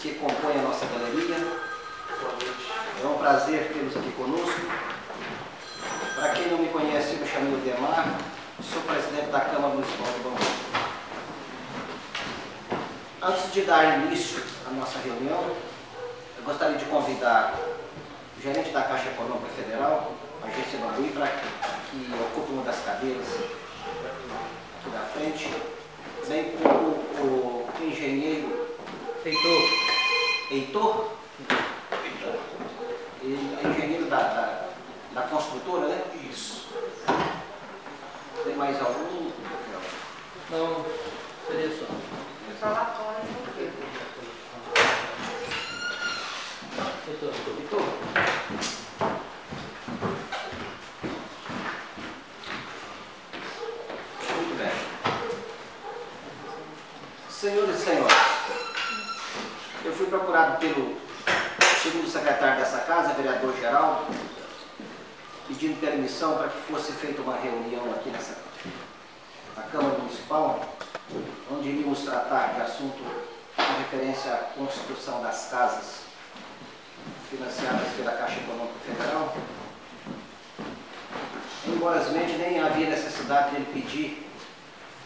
que compõem a nossa galeria. É um prazer tê-los aqui conosco. Para quem não me conhece, eu me chamo Demar, sou presidente da Câmara Municipal de Bangu. Antes de dar início à nossa reunião, eu gostaria de convidar o gerente da Caixa Econômica Federal, a agência Bangu, para que ocupe uma das cadeiras aqui da frente, bem como o engenheiro Heitor? Ele é engenheiro da construtora, né? Isso. Tem mais algum? Não, seria só. Só lá fora, por quê? Heitor? Muito bem. Senhores e senhoras, eu fui procurado pelo segundo secretário dessa casa, vereador Geraldo, pedindo permissão para que fosse feita uma reunião aqui na Câmara Municipal, onde iríamos tratar de assunto em referência à construção das casas financiadas pela Caixa Econômica Federal. Embora nem havia necessidade de ele pedir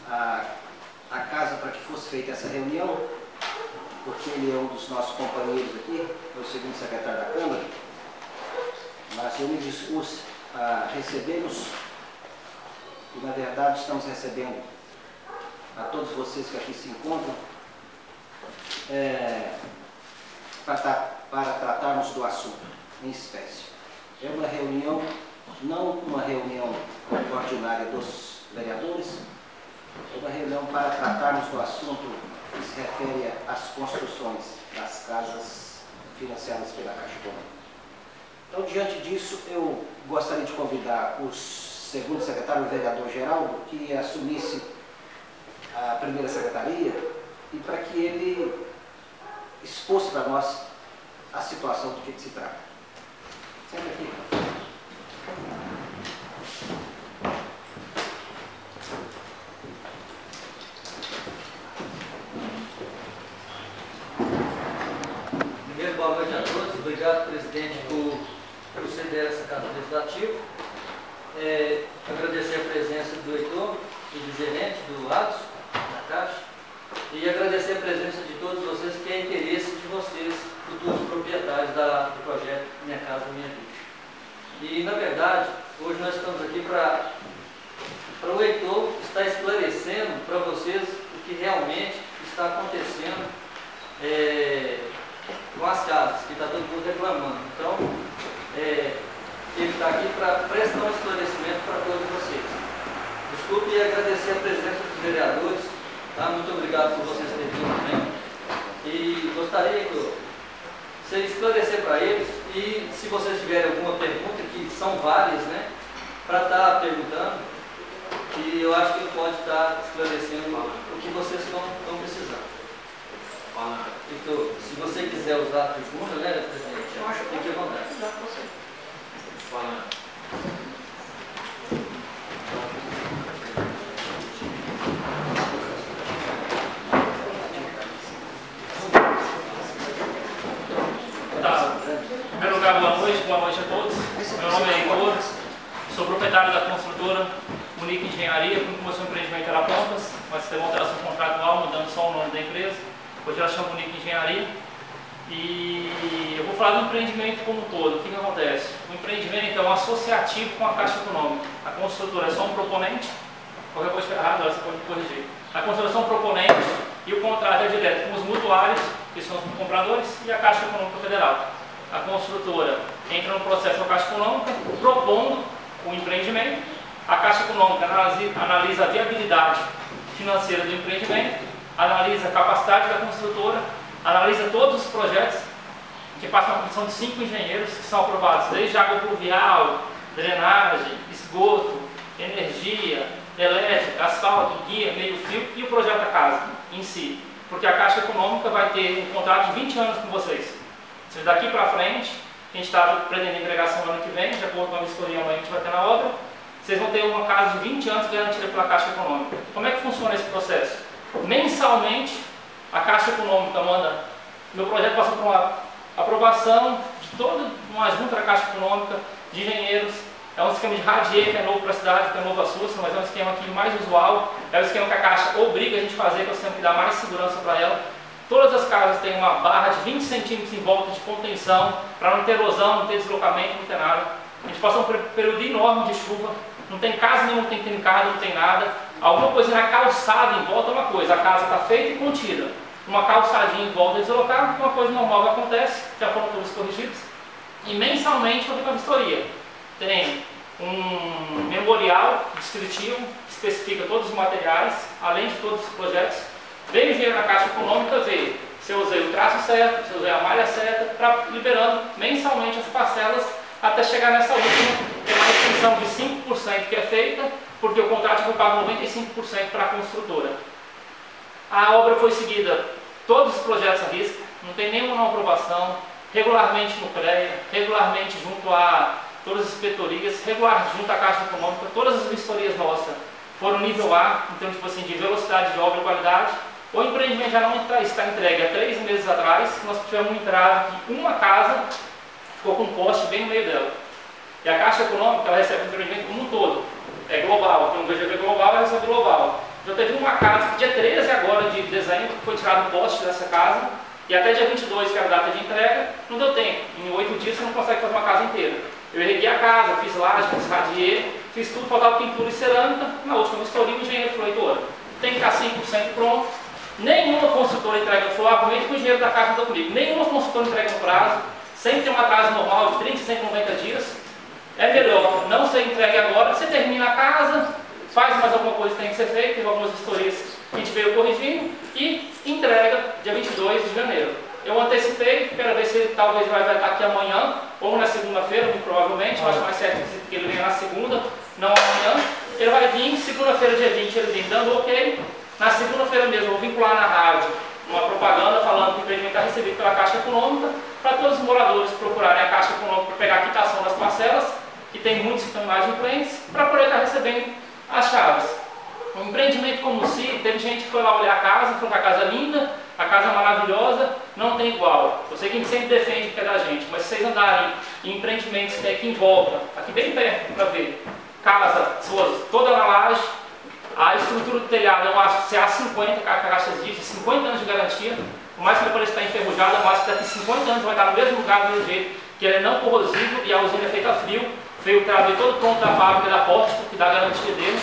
a casa para que fosse feita essa reunião, porque ele é um dos nossos companheiros aqui, é o segundo secretário da Câmara, mas eu me dispus a recebê-los e, na verdade, estamos recebendo a todos vocês que aqui se encontram para tratarmos do assunto em espécie. É uma reunião, não uma reunião ordinária dos vereadores, é uma reunião para tratarmos do assunto que se refere às construções das casas financiadas pela Caixa Econômica. Então, diante disso, eu gostaria de convidar o segundo secretário, o vereador Geraldo, que assumisse a primeira secretaria e para que ele expôsse para nós a situação do que se trata. Senta aqui. Primeiro, boa noite a todos. Obrigado, presidente, por ceder essa casa legislativa. Agradecer a presença do Heitor e do gerente, do Adson, da Caixa, e agradecer a presença de todos vocês, que é interesse de vocês, futuros proprietários do projeto Minha Casa Minha Vida. E, na verdade, hoje nós estamos aqui para o Heitor estar esclarecendo para vocês o que realmente está acontecendo com as casas, que está todo mundo reclamando. Então, ele está aqui para prestar um esclarecimento para todos vocês. Desculpe e agradecer a presença dos vereadores, tá? Muito obrigado por vocês terem vindo também. E gostaria de você esclarecer para eles, e se vocês tiverem alguma pergunta, que são várias, né, para estar perguntando, e eu acho que ele pode estar esclarecendo o que vocês estão precisando. Então, se você quiser usar a tribuna, né, presidente, eu acho que tem que ir à vontade. Em primeiro lugar, boa noite a todos. Meu nome é Heitor, sou proprietário da construtora Unique Engenharia, que começou o empreendimento era Pontas, mas teve uma alteração contratual, mudando só o nome da empresa. Hoje ela chama Unique Engenharia. E eu vou falar do empreendimento como um todo. O que acontece? O empreendimento é um associativo com a Caixa Econômica. A construtora é só um proponente. Qualquer coisa errada, você pode corrigir. A construtora é só um proponente e o contrato é direto com os mutuários, que são os compradores, e a Caixa Econômica Federal. A construtora entra no processo com a Caixa Econômica, propondo o empreendimento. A Caixa Econômica analisa a viabilidade financeira do empreendimento, analisa a capacidade da construtora, analisa todos os projetos, que passam uma comissão de 5 engenheiros que são aprovados, desde água pluvial, drenagem, esgoto, energia, elétrica, asfalto, guia, meio-fio e o projeto da casa em si. Porque a Caixa Econômica vai ter um contrato de 20 anos com vocês. Daqui para frente, a gente está pretendendo entregar no ano que vem, de acordo com a vistoria amanhã que a gente vai ter na obra, vocês vão ter uma casa de 20 anos garantida pela Caixa Econômica. Como é que funciona esse processo? Mensalmente, a Caixa Econômica manda Meu projeto passou por uma aprovação de toda uma junta da Caixa Econômica, de engenheiros. É um esquema de RADIE, que é novo para a cidade, que é novo a SUS, mas é um esquema aqui mais usual. É um esquema que a Caixa obriga a gente a fazer, que é o esquema que dá mais segurança para ela. Todas as casas têm uma barra de 20 centímetros em volta de contenção, para não ter erosão, não ter deslocamento, não ter nada. A gente passou um período enorme de chuva, não tem casa nenhuma, não tem trincado, não tem nada. Alguma coisa na calçada em volta é uma coisa, a casa está feita e contida. Uma calçadinha em volta deslocar, uma coisa normal que acontece, já foram todos corrigidos. E mensalmente eu fiz uma vistoria. Tem um memorial descritivo, que especifica todos os materiais, além de todos os projetos. Vem o engenheiro na Caixa Econômica ver se eu usei o traço certo, se eu usei a malha certa, para liberando mensalmente as parcelas até chegar nessa última. Tem uma restrição de 5% que é feita, porque o contrato foi pago 95% para a construtora. A obra foi seguida, todos os projetos à risca, não tem nenhuma não aprovação, regularmente no CREA, regularmente junto a todas as inspetorias, regular junto à Caixa Econômica, todas as vistorias nossas foram nível A, então tipo assim, de velocidade de obra e qualidade. O empreendimento já não está entregue há 3 meses atrás, nós tivemos um entrave que uma casa ficou com um poste bem no meio dela. E a Caixa Econômica ela recebe o empreendimento como um todo, é global, tem um VGV global, ela recebe global. Então teve uma casa que dia 13 agora de dezembro foi tirado um poste dessa casa, e até dia 22, que era a data de entrega, não deu tempo. Em 8 dias você não consegue fazer uma casa inteira. Eu erguei a casa, fiz laje, fiz radier, fiz tudo, faltava pintura e cerâmica. Na última vistoria o engenheiro falou, Heitor, tem que estar 100% pronto. Nenhuma construtora entrega, foi o argumento que o engenheiro da Caixa deu comigo, nenhuma construtora entrega no prazo, sempre tem um atraso normal de 30 a 190 dias. É melhor não ser entregue agora, você termina a casa, faz mais alguma coisa que tem que ser feita, teve algumas vistorias que a gente veio corrigindo e entrega dia 22 de janeiro. Eu antecipei, quero ver se ele talvez vai estar aqui amanhã ou na segunda-feira, muito provavelmente, acho mais certo que ele venha na segunda, não amanhã. Ele vai vir, segunda-feira, dia 20, ele vem dando ok. Na segunda-feira mesmo, eu vou vincular na rádio uma propaganda falando que o empreendimento está recebido pela Caixa Econômica, para todos os moradores procurarem a Caixa Econômica para pegar a quitação das parcelas, que tem muitos que estão inadimplentes, para poder estar recebendo as chaves. O empreendimento como se, teve gente que foi lá olhar a casa, falou que a casa é linda, a casa é maravilhosa, não tem igual. Eu sei que a gente sempre defende que é da gente, mas se vocês andarem em empreendimentos que tem aqui em volta, aqui bem perto para ver, casa suas toda na laje, a estrutura do telhado é um CA50, que a Caixa diz, 50 anos de garantia, por mais que ele pareça estar enferrujado, mas que daqui a 50 anos vai estar no mesmo lugar, do mesmo jeito, que ele é não corrosivo e a usina é feita a frio, veio o trave todo pronto da fábrica da Pórtico, que dá a garantia dele.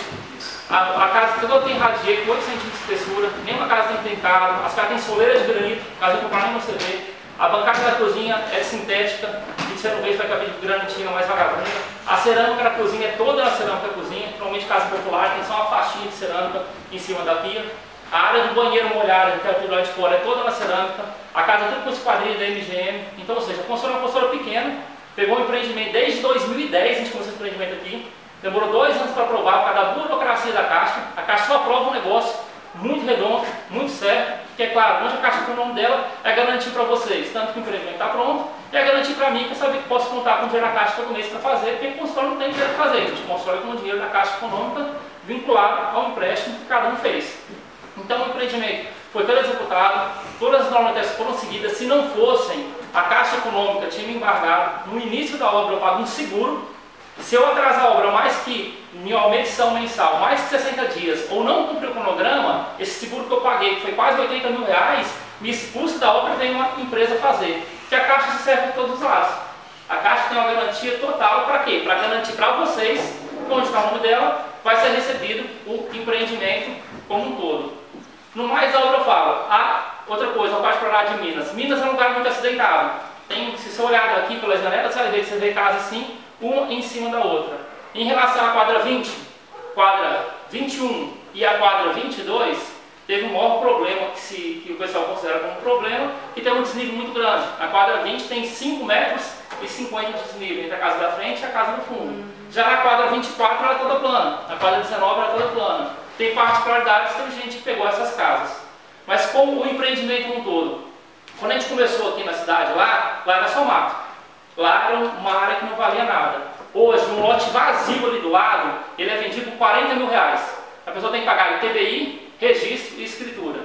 A casa toda tem radier com 8 cm de espessura, nenhuma casa tem trincado, as casas têm soleira de granito, caso eu comprar nem você vê. A bancada da cozinha é sintética, e você não vê se vai caber de granitina mais vagabunda. A cerâmica da cozinha é toda na cerâmica da cozinha, normalmente casa popular tem só uma faixinha de cerâmica em cima da pia. A área do banheiro molhado, que é o lado de fora, é toda na cerâmica. A casa é tudo com esquadrilha da MGM, então, ou seja, a construtora é uma construtora pequena, pegou um empreendimento desde 2010, a gente começou esse empreendimento aqui. Demorou 2 anos para aprovar, por causa da burocracia da Caixa. A Caixa só aprova um negócio muito redondo, muito certo, que é claro, onde a Caixa tem o nome dela, é garantir para vocês, tanto que o empreendimento está pronto, e é garantir para mim, que eu saber que posso contar com o dinheiro da Caixa todo mês para fazer, porque o consultório não tem dinheiro para fazer, a gente constrói com o dinheiro da Caixa Econômica vinculado ao empréstimo que cada um fez. Então o empreendimento foi todo executado, todas as normas foram seguidas. Se não fossem, a Caixa Econômica tinha me embargado, no início da obra eu pago um seguro. Se eu atrasar a obra mais que em uma medição mensal, mais que 60 dias, ou não cumprir o cronograma, esse seguro que eu paguei, que foi quase 80 mil reais, me expulsa da obra e vem uma empresa fazer. Que a Caixa se serve de todos os lados. A Caixa tem uma garantia total para quê? Para garantir para vocês, onde está o nome dela, vai ser recebido o empreendimento como um todo. No mais, a obra fala. Outra coisa, a parte para lá de Minas. Minas é um lugar muito acidentado. Se você olhar aqui pelas janelas, você vê casa assim, uma em cima da outra. Em relação à quadra 20, quadra 21 e a quadra 22, teve um maior problema que o pessoal considera como um problema, que tem um desnível muito grande. A quadra 20 tem 5 metros e 50 de desnível entre a casa da frente e a casa do fundo. Já na quadra 24 ela é toda plana, na quadra 19 ela é toda plana. Tem particularidades, tem gente que pegou essas casas. Mas como o empreendimento como um todo, quando a gente começou aqui na cidade, lá era só mato. Lá era uma área que não valia nada. Hoje, um lote vazio ali do lado, ele é vendido por 40 mil reais. A pessoa tem que pagar ITBI, registro e escritura.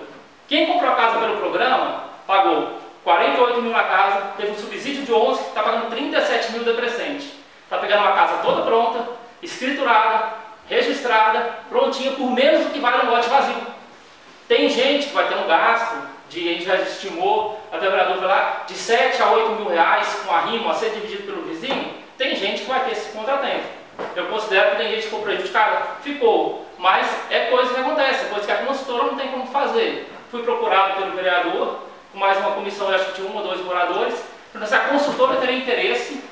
Quem comprou a casa pelo programa, pagou 48 mil na casa, teve um subsídio de 11, está pagando 37 mil de presente. Está pegando uma casa toda pronta, escriturada, registrada, prontinha, por menos do que vale um lote vazio. Tem gente que vai ter um gasto, a gente já estimou, até o vereador vai lá, de 7 a 8 mil reais com arrimo a ser dividido pelo vizinho. Tem gente que vai ter esse contratempo. Eu considero que tem gente que ficou prejudicada, ficou, mas é coisa que acontece, é coisa que a consultora não tem como fazer. Fui procurado pelo vereador, com mais uma comissão, acho que de 1 ou 2 moradores, se a consultora teria interesse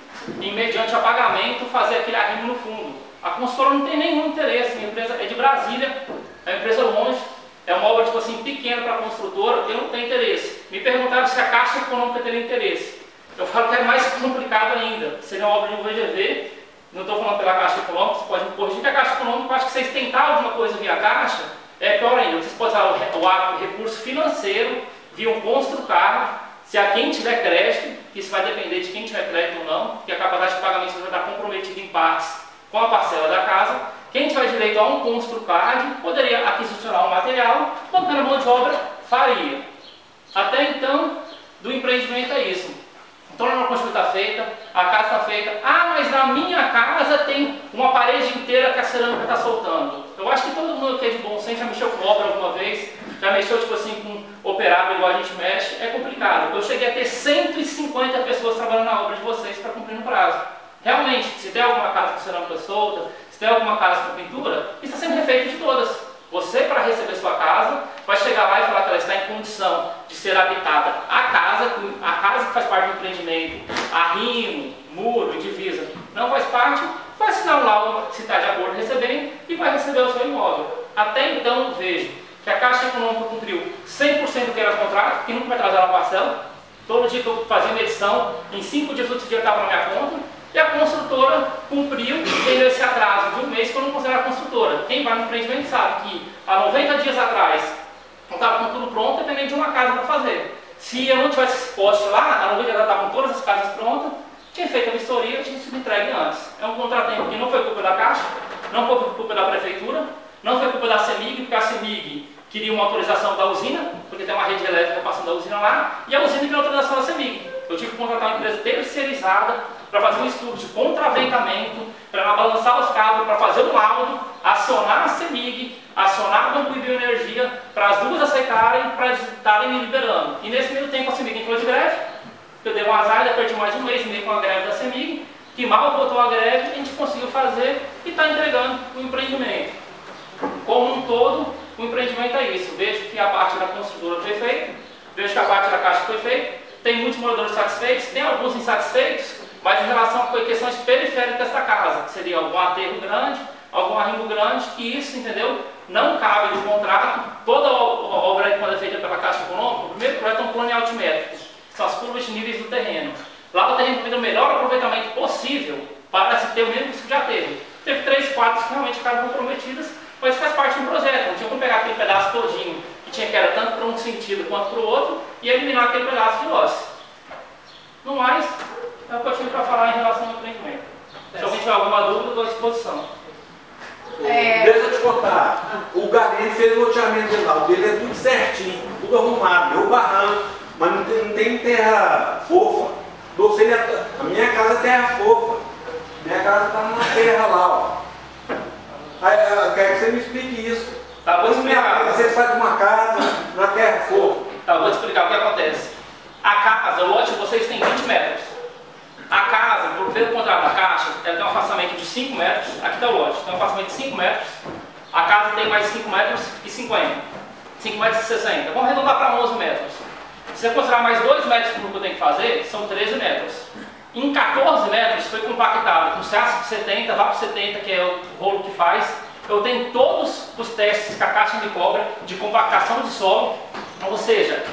em, mediante o pagamento, fazer aquele arrimo no fundo. A consultora não tem nenhum interesse, a empresa é de Brasília, é uma empresa longe, é uma obra tipo assim, pequena para a construtora, eu não tenho interesse. Me perguntaram se a Caixa Econômica teria interesse. Eu falo que é mais complicado ainda, seria uma obra de um VGV, não estou falando pela Caixa Econômica, você pode me corrigir que a Caixa Econômica, eu acho que vocês tentarem alguma coisa via Caixa, é pior ainda, vocês podem usar o recurso financeiro via um construcarro, se a quem tiver crédito, que isso vai depender de quem tiver crédito ou não, que a capacidade de pagamento vai estar comprometida em partes com a parcela da casa, quem tiver direito a um construcard poderia aquisicionar um material, bancando a mão de obra faria. Até então, do empreendimento é isso. Então a construção está feita, a casa está feita. Ah, mas na minha casa tem uma parede inteira que a cerâmica está soltando. Eu acho que todo mundo aqui é de bom senso já mexeu com obra alguma vez, já mexeu tipo assim com operário igual a gente mexe, é complicado. Eu cheguei a ter 150 pessoas trabalhando na obra de vocês para cumprir no prazo. Realmente, se tem alguma casa com cerâmica solta, se tem alguma casa com pintura, isso está sendo refeito de todas. Você, para receber sua casa, vai chegar lá e falar que ela está em condição de ser habitada. A casa que faz parte do empreendimento, arrimo, muro, divisa, não faz parte, vai assinar um laudo se está de acordo recebendo e vai receber o seu imóvel. Até então, vejo que a Caixa Econômica cumpriu 100% do que era o contrato, que nunca vai atrasar uma parcela. Todo dia que eu fazia medição, em 5 dias outro dia estava na minha conta. E a construtora cumpriu, tendo esse atraso de um mês que eu não considero a construtora. Quem vai no empreendimento sabe que há 90 dias atrás eu estava com tudo pronto, dependendo de uma casa para fazer. Se eu não tivesse esse poste lá, há 90 dias eu estava com todas as casas prontas, tinha feito a vistoria, tinha sido entregue antes. É um contratempo que não foi culpa da Caixa, não foi culpa da Prefeitura, não foi culpa da CEMIG, porque a CEMIG queria uma autorização da usina, porque tem uma rede elétrica passando da usina lá, e a usina queria autorização da CEMIG. Eu tive que contratar uma empresa terceirizada para fazer um estudo de contraventamento, para balançar os cabos, para fazer um laudo, acionar a CEMIG, acionar o Banco de Bioenergia, para as duas aceitarem, para eles estarem me liberando. E nesse meio tempo a CEMIG entrou de greve, eu dei um azar, eu perdi mais um mês e meio com a greve da CEMIG, que mal voltou a greve, a gente conseguiu fazer e está entregando o empreendimento. Como um todo, o empreendimento é isso. Vejo que a parte da construtora foi feita, vejo que a parte da Caixa foi feita, tem muitos moradores satisfeitos, tem alguns insatisfeitos, mas em relação a questões periféricas da casa, que seria algum aterro grande, algum arrimo grande, e isso, entendeu? Não cabe no contrato. Toda obra quando é feita pela Caixa Econômica, o primeiro projeto é um plano altimétrico, que são as curvas de níveis do terreno. Lá o terreno tem o melhor aproveitamento possível para se ter o mesmo risco de aterro. Teve 3 quadros que realmente ficaram comprometidas, mas faz parte do projeto. Não tinha como pegar aquele pedaço todinho, que era tanto para um sentido quanto para o outro, e eliminar aquele pedaço de lote. No mais, é o que eu tinha para falar em relação ao empreendimento. Se alguém tiver alguma dúvida, estou à disposição. Deixa eu te contar, o Galinho fez o loteamento dele lá, o dele é tudo certinho, tudo arrumado, deu barranco, mas não tem terra fofa. A minha casa é terra fofa, minha casa está numa terra lá, ó. Aí, eu quero que você me explique isso. Tá, vou explicar. Você faz uma casa na terra fofa. Tá, vou te explicar o que acontece. A casa, o lote de vocês tem 20 metros. A casa, pelo contrato da Caixa, ela tem um afastamento de 5 metros. Aqui está o lote, tem um afastamento de 5 metros. A casa tem mais 5 metros e 50. 5 metros e 60. Vamos arredondar para 11 metros. Se você considerar mais 2 metros que eu tenho que fazer, são 13 metros. Em 14 metros foi compactado com CA 70, VAP 70, que é o rolo que faz. Eu tenho todos os testes que a Caixa me cobra de compactação de solo, ou seja,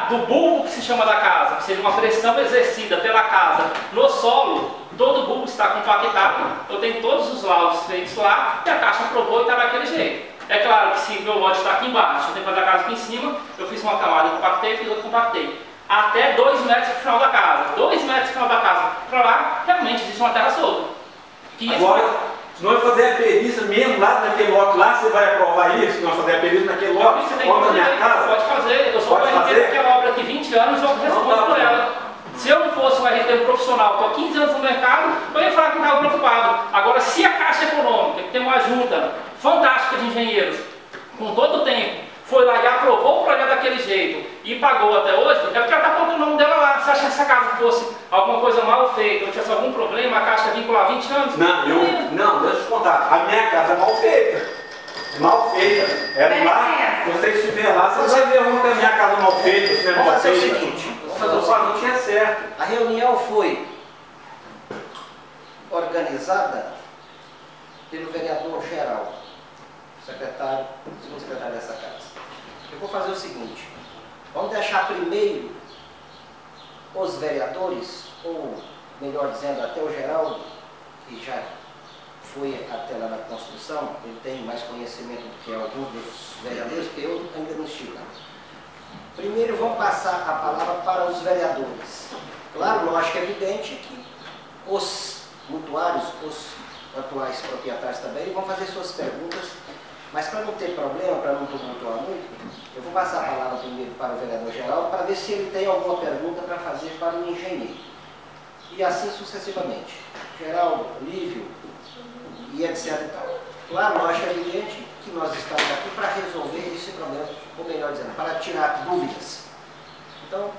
do bulbo que se chama da casa, que seja uma pressão exercida pela casa no solo, todo o bulbo está compactado. Eu tenho todos os laudos feitos lá e a Caixa aprovou e está daquele jeito. É claro que se meu lote está aqui embaixo, eu tenho que fazer a casa aqui em cima, eu fiz uma camada e compactei, fiz outra e compactei. Até 2 metros do final da casa. 2 metros do final da casa para lá, realmente existe uma terra solta. Agora, Se nós fazer a perícia mesmo lá naquele lote lá, você vai aprovar isso? Se nós fazer a perícia naquele lote, contra a minha casa? Pode fazer. Eu sou o RT daquela obra aqui 20 anos e eu respondo por ela. Se eu não fosse um RT profissional, estou há 15 anos no mercado, eu ia falar que não estava preocupado. Agora, se a Caixa Econômica, que tem uma ajuda fantástica de engenheiros, com todo o tempo, foi lá e aprovou o projeto daquele jeito e pagou até hoje, é porque ela está colocando o nome dela lá. Se essa casa fosse alguma coisa mal feita ou tivesse algum problema, a Caixa vincular 20 anos? Não, deixa eu te contar. A minha casa é mal feita. Mal feita. É lá, se você estiver lá, você vai ver onde é a minha casa mal feita, se não é mal Vamos fazer o feita. seguinte. Não tinha certo. A reunião foi organizada pelo vereador geral, secretário, segundo secretário dessa casa. Eu vou fazer o seguinte, vamos deixar primeiro os vereadores, ou melhor dizendo, até o Geraldo, que já foi até lá na construção, ele tem mais conhecimento do que alguns dos vereadores, porque eu ainda não estive lá. Primeiro vamos passar a palavra para os vereadores. Claro, lógico, é evidente que os mutuários, os atuais proprietários também, vão fazer suas perguntas, mas para não ter problema, para não tumultuar muito, eu vou passar a palavra primeiro para o vereador geral, para ver se ele tem alguma pergunta para fazer para o engenheiro. E assim sucessivamente. Geraldo, Lívio e etc. e tal. Claro, lógico, é evidente que nós estamos aqui para resolver esse problema, ou melhor dizendo, para tirar dúvidas. Então,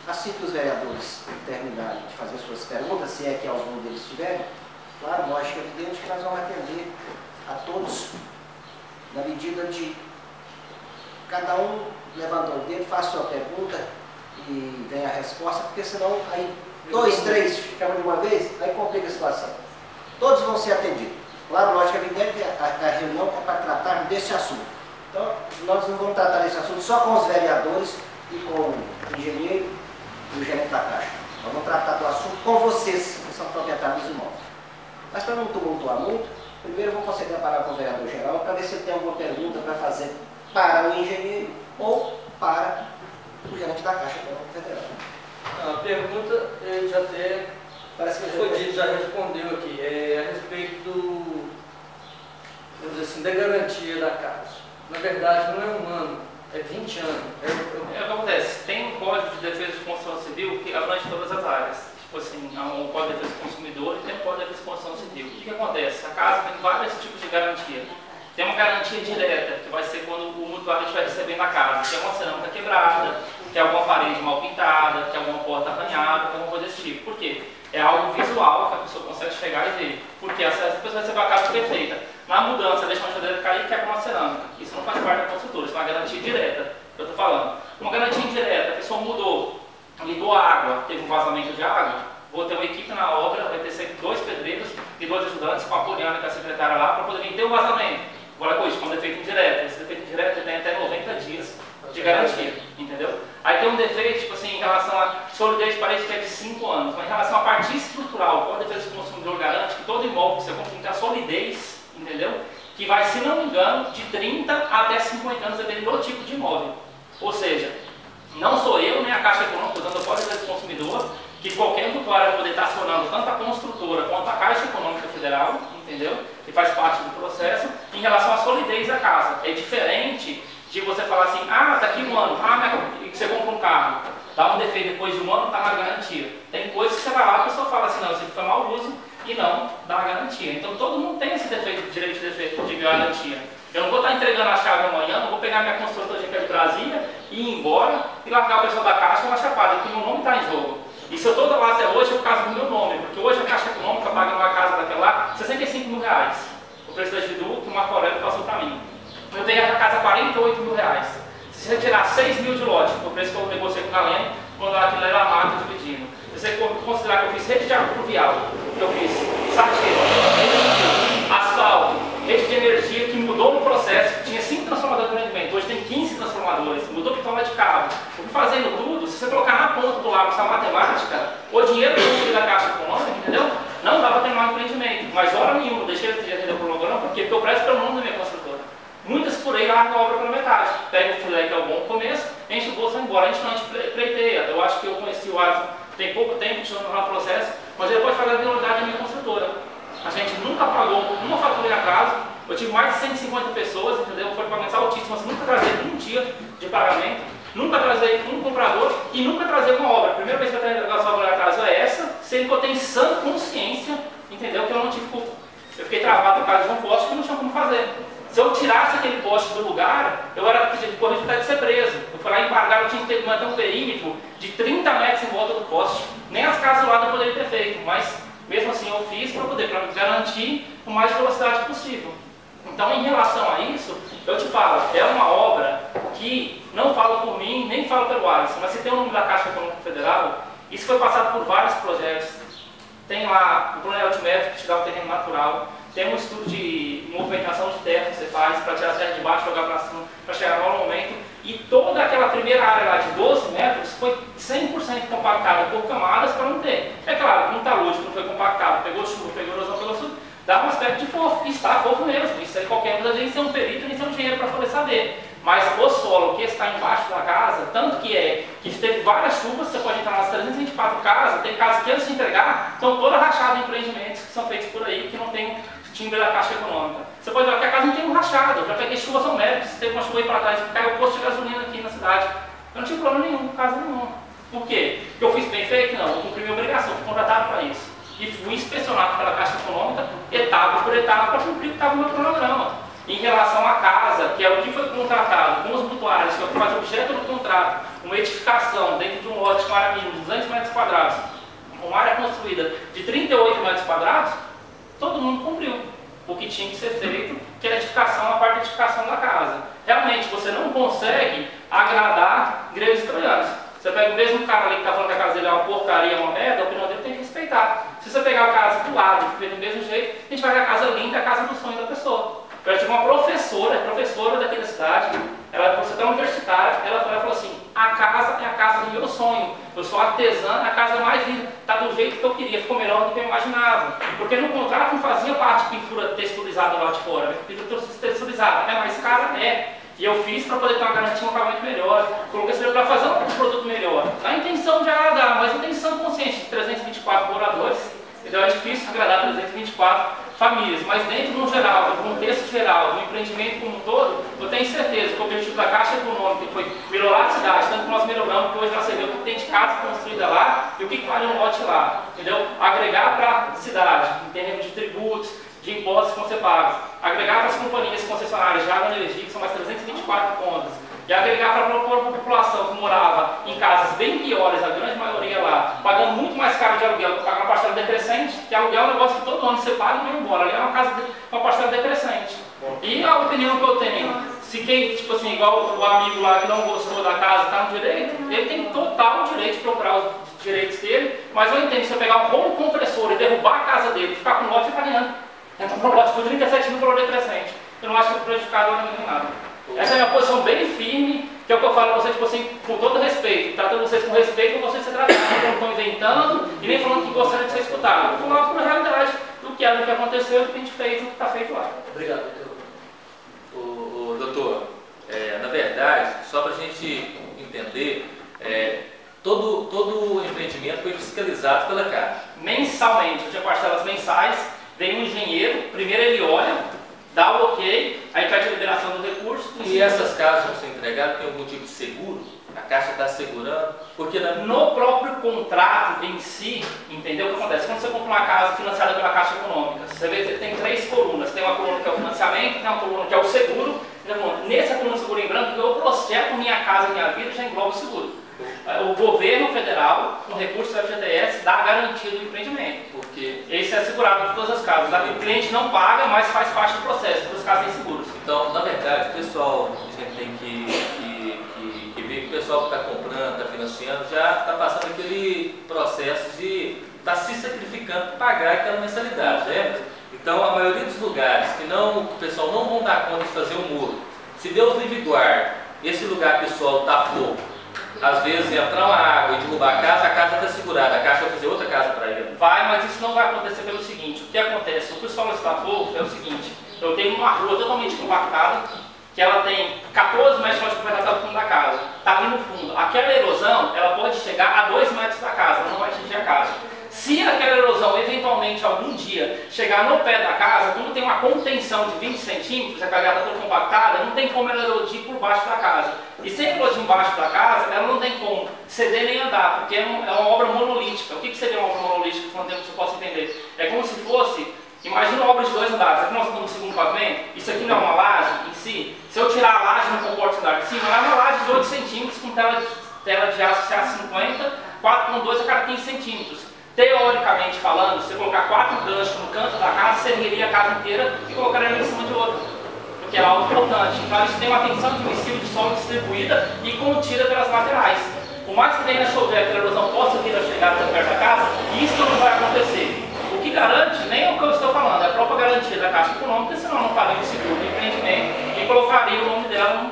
assim que os vereadores terminarem de fazer suas perguntas, se é que algum deles tiverem, claro, lógico, é evidente que nós vamos atender a todos na medida de cada um levanta o dedo, faz sua pergunta e vem a resposta, porque senão aí 2, 3 chamam de uma vez, aí complica a situação. Todos vão ser atendidos. Claro, lógico, é evidente que a reunião é para tratar desse assunto. Então, nós não vamos tratar desse assunto só com os vereadores e com o engenheiro e o gerente da Caixa. Nós vamos tratar do assunto com vocês, que são proprietários dos imóveis. Mas para não tumultuar muito, primeiro eu vou conceder a palavra para o vereador geral para ver se ele tem alguma pergunta para fazer para o engenheiro ou para o gerente da Caixa Econômica Federal. A pergunta já até Parece que foi dito, já respondeu aqui, é a respeito vamos dizer assim, da garantia da casa. Na verdade, não é 1 ano, é 20 anos. O que acontece? Tem um Código de Defesa de Construção Civil que abrange todas as áreas. Tipo assim, há um Código de Defesa do Consumidor e tem um Código de Defesa de Construção Civil. O que acontece? A casa tem vários tipos de garantia. Tem uma garantia direta, que vai ser quando o mutuário estiver recebendo a casa, que é uma cerâmica quebrada, que é alguma parede mal pintada, que é alguma porta arranhada, alguma coisa desse tipo. Por quê? É algo visual que a pessoa consegue chegar e ver. Porque essa pessoa recebeu a casa perfeita. Na mudança, deixa uma geladeira cair e quebra uma cerâmica. Isso não faz parte da construtora, isso é uma garantia direta, que eu estou falando. Uma garantia indireta, a pessoa mudou, ligou a água, teve um vazamento de água, vou ter uma equipe na obra, vai ter sempre 2 pedreiros e 2 ajudantes, com a Poliana, que é a secretária lá, para poder ter o vazamento. Agora, coisa, com defeito indireto. Esse defeito indireto tem até 90 dias de garantia, entendeu? Aí tem um defeito, tipo assim, em relação à solidez de parede, que é de 5 anos, mas em relação à parte estrutural, qual a defesa do consumidor garante que todo imóvel que você compra tem a solidez, entendeu? Que vai, se não me engano, de 30 até 50 anos, dependendo do tipo de imóvel. Ou seja, não sou eu, nem a Caixa Econômica, usando a defesa do consumidor, que qualquer mutuário vai poder estar acionando tanto a construtora quanto a Caixa Econômica Federal, entendeu? Que faz parte do processo, em relação à solidez da casa. É diferente de você falar assim, daqui 1 ano, que você compra um carro, dá um defeito depois de 1 ano, está na garantia. Tem coisas que você vai lá, a pessoa fala assim, não, isso aqui foi mau uso e não dá a garantia. Então todo mundo tem esse defeito, direito de defeito de garantia. Eu não vou estar entregando a chave amanhã, não vou pegar minha construtora que é de Brasília e ir embora e largar o pessoal da Caixa uma chapada, porque meu nome está em jogo. E se eu estou lá até hoje é por causa do meu nome, porque hoje a Caixa Econômica paga numa casa daquela lá R$65 mil. O preço da Gidu que o Marco Aurélio passou para mim. Eu dei a casa R$48 mil. Se você retirar 6 mil de lote, o preço que eu negociei com o Galeno, quando aquilo era mato dividindo. Se você considerar que eu fiz rede de água pluvial, que eu fiz saqueiro, asfalto, rede de energia, que mudou no processo, tinha 5 transformadores de rendimento, hoje tem 15 transformadores, mudou pitola de cabo. Fazendo tudo, se você colocar na ponta do lápis essa matemática, o dinheiro que eu consegui da Caixa Econômica, entendeu? Não dá para terminar o empreendimento, mas hora nenhuma, deixei de atender o cronograma, porque eu presto pelo nome da minha construtora. Muitas por aí largam a obra pela metade. Pega o filé que é o bom começo, enche o bolso e vai embora. A gente não preiteia. Eu acho que eu conheci o Alisson tem pouco tempo, continuando no processo, mas ele pode fazer a prioridade da minha construtora. a gente nunca pagou uma fatura em atraso. Eu tive mais de 150 pessoas, entendeu? Foi pagamentos altíssimos, nunca atrasei um dia de pagamento, nunca atrasei um comprador e nunca atrasei uma obra. A primeira vez que eu tenho negócio de atraso é essa, sendo que eu tenho sã consciência, entendeu? Que eu não tive culpa. Eu fiquei travado no caso de um poste que eu não tinha como fazer. Se eu tirasse aquele poste do lugar, eu era corrido de ser preso. Eu fui lá embargar, eu tinha que ter que manter um perímetro de 30 metros em volta do poste. Nem as casas do lado eu poderia ter feito, mas mesmo assim eu fiz para poder garantir o mais de velocidade possível. Então, em relação a isso, eu te falo, é uma obra que não falo por mim, nem falo pelo Alisson, mas se tem o nome da Caixa Econômica Federal, isso foi passado por vários projetos. Tem lá o plano altimétrico que te dá um terreno natural, tem um estudo de movimentação de terra que você faz para tirar a terra de baixo, jogar para cima, para chegar no momento. E toda aquela primeira área lá de 12 metros foi 100% compactada por camadas para não ter. É claro, não está lúdico, não foi compactado, pegou chuva, pegou erosão, pegou sul, dá um aspecto de fofo, e está fofo mesmo. Isso aí qualquer um da gente tem um perito, nem tem um dinheiro para poder saber. Mas o solo que está embaixo da casa, tanto que teve várias chuvas, você pode entrar nas 324 casas, tem casas que antes de entregar, estão todas rachadas em empreendimentos que são feitos por aí, que não tem timbre da Caixa Econômica. Você pode ver que a casa não tem um rachado, eu já peguei chuvas homéricas, teve uma chuva aí para trás, caiu o posto de gasolina aqui na cidade. Eu não tive problema nenhum, casa nenhuma. Por quê? Porque eu fiz bem feito? Não, eu cumpri minha obrigação, fui contratado para isso. E fui inspecionado pela Caixa Econômica, etapa por etapa, para cumprir o que estava no meu cronograma. Em relação à casa, que é o que foi contratado, com os mutuários, que é o que faz objeto do contrato, uma edificação dentro de um lote com área mínima de 200 metros quadrados, com uma área construída de 38 metros quadrados, todo mundo cumpriu o que tinha que ser feito, que é a edificação, a parte de edificação da casa. Realmente, você não consegue agradar gregos e troianos. Você pega o mesmo cara ali que está falando que a casa dele é uma porcaria, uma merda, a opinião dele tem que respeitar. Se você pegar a casa do lado e viver do mesmo jeito, a gente vai ver a casa linda, a casa do sonho da pessoa. Eu tive uma professora daqui da cidade, ela é professora universitária, ela falou assim, a casa é a casa do meu sonho, eu sou artesã, a casa mais linda, está do jeito que eu queria, ficou melhor do que eu imaginava. Porque no contrato não fazia parte de pintura texturizada lá de fora, né? Pintura texturizada, mas cara é. E eu fiz para poder ter uma garantia, um acabamento melhor, coloquei esse para fazer um produto melhor. Na intenção de agradar, mas a intenção consciente de 324 moradores, então é difícil agradar 324 famílias, mas dentro do geral, do contexto geral, do empreendimento como um todo, eu tenho certeza que o objetivo da Caixa Econômica foi melhorar a cidade, tanto que nós melhoramos, que hoje nós sabemos o que tem de casa construída lá e o que vale um lote lá, entendeu? Agregar para a cidade, em termos de tributos, de impostos que vão ser pagos, agregar para as companhias concessionárias de água e energia, que são mais 324 pontas, e agregar para a população que morava em casas bem piores, a grande maioria lá, pagando muito mais caro de aluguel, para pagar uma parcela decrescente, que aluguel é um negócio que todo ano você paga e vai embora, ali é uma casa com uma parcela decrescente. E a opinião que eu tenho, se quem, tipo assim, igual o amigo lá que não gostou da casa está no direito, ele tem total direito de procurar os direitos dele, mas eu entendo, se eu pegar um rolo compressor e derrubar a casa dele e ficar com o lote, ele está ganhando. Então, o lote por 37 mil valor decrescente. Eu não acho que o prejudicado não tem nada. Essa é a minha posição bem firme, que é o que eu falo para vocês, tipo assim, com todo respeito, tratando vocês com respeito, com vocês ser tratados. Eu não estou inventando e nem falando que gostaria de ser escutado. Eu estou falando por realidade do que é, do que aconteceu, do que a gente fez, do que está feito lá. Obrigado, doutor. Doutor, na verdade, só para a gente entender, todo empreendimento foi fiscalizado pela Caixa. Mensalmente, eu tinha parcelas mensais, vem um engenheiro, primeiro ele olha, dá o ok, aí pede a liberação do recurso. E essas casas vão ser entregadas, tem algum tipo de seguro? A Caixa está segurando? Porque no próprio contrato em si, entendeu o que acontece? Quando você compra uma casa financiada pela Caixa Econômica, você vê que tem 3 colunas. Tem uma coluna que é o financiamento, tem uma coluna que é o seguro. Nessa coluna seguro em branco, eu projeto Minha Casa Minha Vida, já engloba o seguro. O governo federal, com recursos do FGTS, dá a garantia do empreendimento. Porque esse é assegurado de todas as casas. O cliente não paga, mas faz parte do processo, todas as casas têm seguros. Então, na verdade, o pessoal, a gente tem que ver que o pessoal que está comprando, está financiando, já está passando aquele processo de estar se sacrificando para pagar aquela mensalidade, né? Então, a maioria dos lugares que o pessoal não vão dar conta de fazer o muro, se Deus livre guarde, esse lugar que o solo está floco, às vezes entrar uma água e derrubar a casa está segurada, a Caixa vai fazer outra casa para ele. Vai, mas isso não vai acontecer pelo seguinte, o que acontece? O que o solo está floco é o seguinte, eu tenho uma rua totalmente compactada, que ela tem 14 metros de profundidade até o fundo da casa, está ali no fundo. Aquela erosão, ela pode chegar a 2 metros da casa, ela não vai atingir a casa. Se aquela erosão, eventualmente, algum dia, chegar no manutenção de 20 centímetros, a calhada está toda compactada, não tem como ela erodir por baixo da casa. E sem erodir embaixo da casa, ela não tem como ceder nem andar, porque é uma obra monolítica. O que seria uma obra monolítica, que você possa entender? É como se fosse, imagina uma obra de 2 andares, aqui nós estamos no segundo pavimento, isso aqui não é uma laje em si. Se eu tirar a laje, não comporta o andar de cima, ela é uma laje de 8 centímetros com tela de aço CA50, 4,2 a cada 15 centímetros. Teoricamente falando, se você colocar 4 ganchos no canto da casa, você ergueria a casa inteira e colocaria ela em cima de outra, porque é algo importante. Então isso tem uma tensão admissível de solo distribuída e contida pelas laterais. Por mais que venha chover, que a erosão possa vir a chegar perto da casa, isso não vai acontecer. O que garante, nem é o que eu estou falando, é a própria garantia da Caixa Econômica, senão não faria o seguro de empreendimento e colocaria o nome dela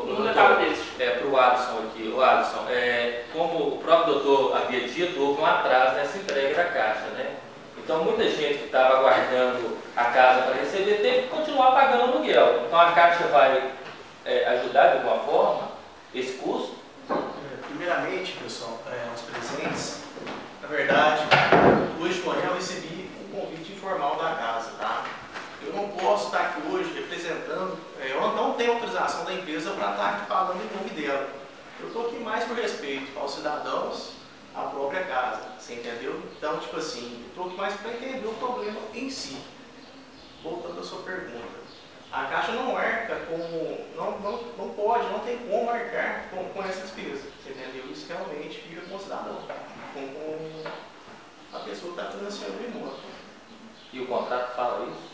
num detalhe desse. Para o Alisson aqui, como o próprio doutor havia dito, houve um atraso nessa entrega da Caixa, né? Então muita gente que estava aguardando a casa para receber teve que continuar pagando o aluguel. Então a Caixa vai ajudar de alguma forma esse custo? Primeiramente, pessoal, aos presentes, na verdade, hoje de manhã eu recebi um convite informal da casa, tá? Eu não posso estar aqui hoje representando, eu não tenho autorização da empresa para estar aqui falando em nome dela. Eu estou aqui mais por respeito aos cidadãos, à própria casa, você entendeu? Então, tipo assim, eu estou aqui mais para entender o problema em si. Voltando à sua pergunta, a Caixa não arca com, não pode, não tem como arcar com essa despesa, você entendeu? Isso realmente fica com o cidadão, com a pessoa que está financiando o imóvel. E o contrato fala isso?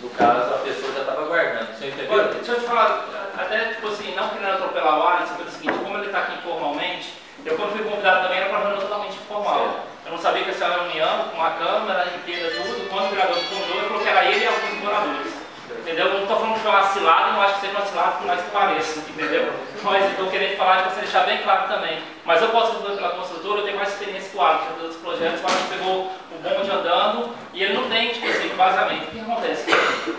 No caso, a pessoa já estava aguardando, você entendeu? Olha, deixa eu te falar, até tipo assim, não querendo atropelar o Alisson, mas é o seguinte, como ele está aqui informalmente, eu quando fui convidado também era para reunião totalmente informal. Certo. Eu não sabia que essa reunião, com a câmera inteira, tudo, quando o vereador me convidou, ele falou que era ele e alguns moradores. Entendeu? Eu não estou falando que foi uma cilada, não acho que seja uma cilada por mais que pareça, entendeu? Mas estou querendo falar de você deixar bem claro também. Mas eu posso responder pela construtora, eu tenho mais experiência que o Alisson, de outros projetos, o Alisson pegou o bonde andando e ele não tem, tipo assim, vazamento. O que acontece?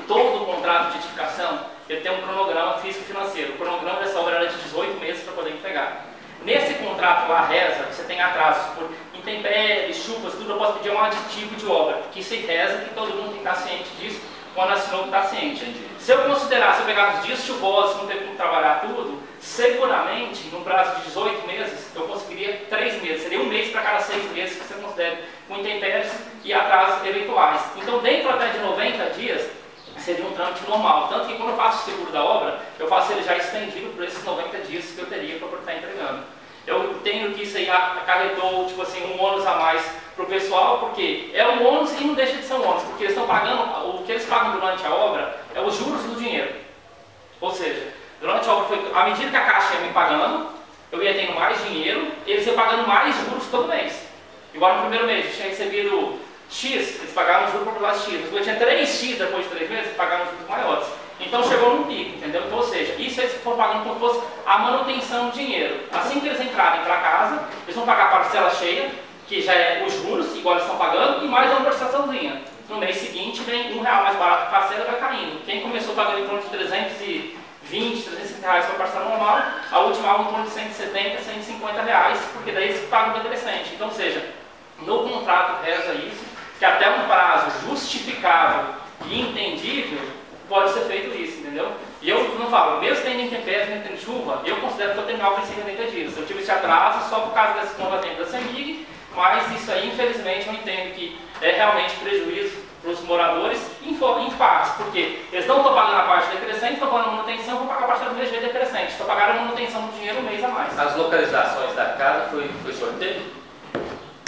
Todo contrato de edificação, ele tem um cronograma físico-financeiro. O cronograma dessa obra era de 18 meses para poder entregar. Nesse contrato lá, reza, você tem atrasos por intempéries, chuvas, tudo, eu posso pedir um aditivo de obra, porque se reza que todo mundo tem que estar ciente disso, quando assinou que está ciente. Se eu considerar, se eu pegar os dias chuvosos, não ter como trabalhar tudo, seguramente, num prazo de 18 meses, eu conseguiria 3 meses. Seria um mês para cada 6 meses que você considera com intempéries e atrasos eventuais. Então, dentro até de 90 dias, seria um trâmite normal. Tanto que quando eu faço o seguro da obra, eu faço ele já estendido por esses 90 dias que eu teria para estar entregando. Eu entendo que isso aí acarretou, tipo assim, um ônus a mais para o pessoal, porque é um ônus e não deixa de ser um ônus, porque eles estão pagando, o que eles pagam durante a obra é os juros do dinheiro. Ou seja, durante a obra, à medida que a Caixa ia me pagando, eu ia tendo mais dinheiro, eles iam pagando mais juros todo mês. Igual no primeiro mês, eu tinha recebido X, eles pagavam juros por X. Depois eu tinha 3X depois de 3 meses, eles pagavam juros maiores. Então chegou num pico, entendeu? Então, ou seja, isso eles foram pagando como se fosse a manutenção do dinheiro. Assim que eles entrarem para casa, eles vão pagar a parcela cheia, que já é os juros, igual eles estão pagando, e mais uma amortizaçãozinha. No mês seguinte vem R$1 mais barato a parcela e vai caindo. Quem começou pagando em torno de 320, 350 reais para a parcela normal, a última aula em torno de 170, 150 reais, porque daí eles pagam o decrescente. Então, ou seja, no contrato reza isso, que até um prazo justificável e entendível, pode ser feito isso, entendeu? E eu não falo, mesmo tendo intempéries, mesmo tendo chuva, eu considero que eu terminar o princípio de 90 dias. Eu tive esse atraso só por causa desse nova tempo da CEMIG, mas isso aí, infelizmente, eu entendo que é realmente prejuízo para os moradores em partes, porque eles não estão pagando a parte decrescente, estão pagando a manutenção, vão pagar a parte do mesmo jeito decrescente, só pagaram a manutenção do dinheiro um mês a mais. As localizações da casa foi sorteio?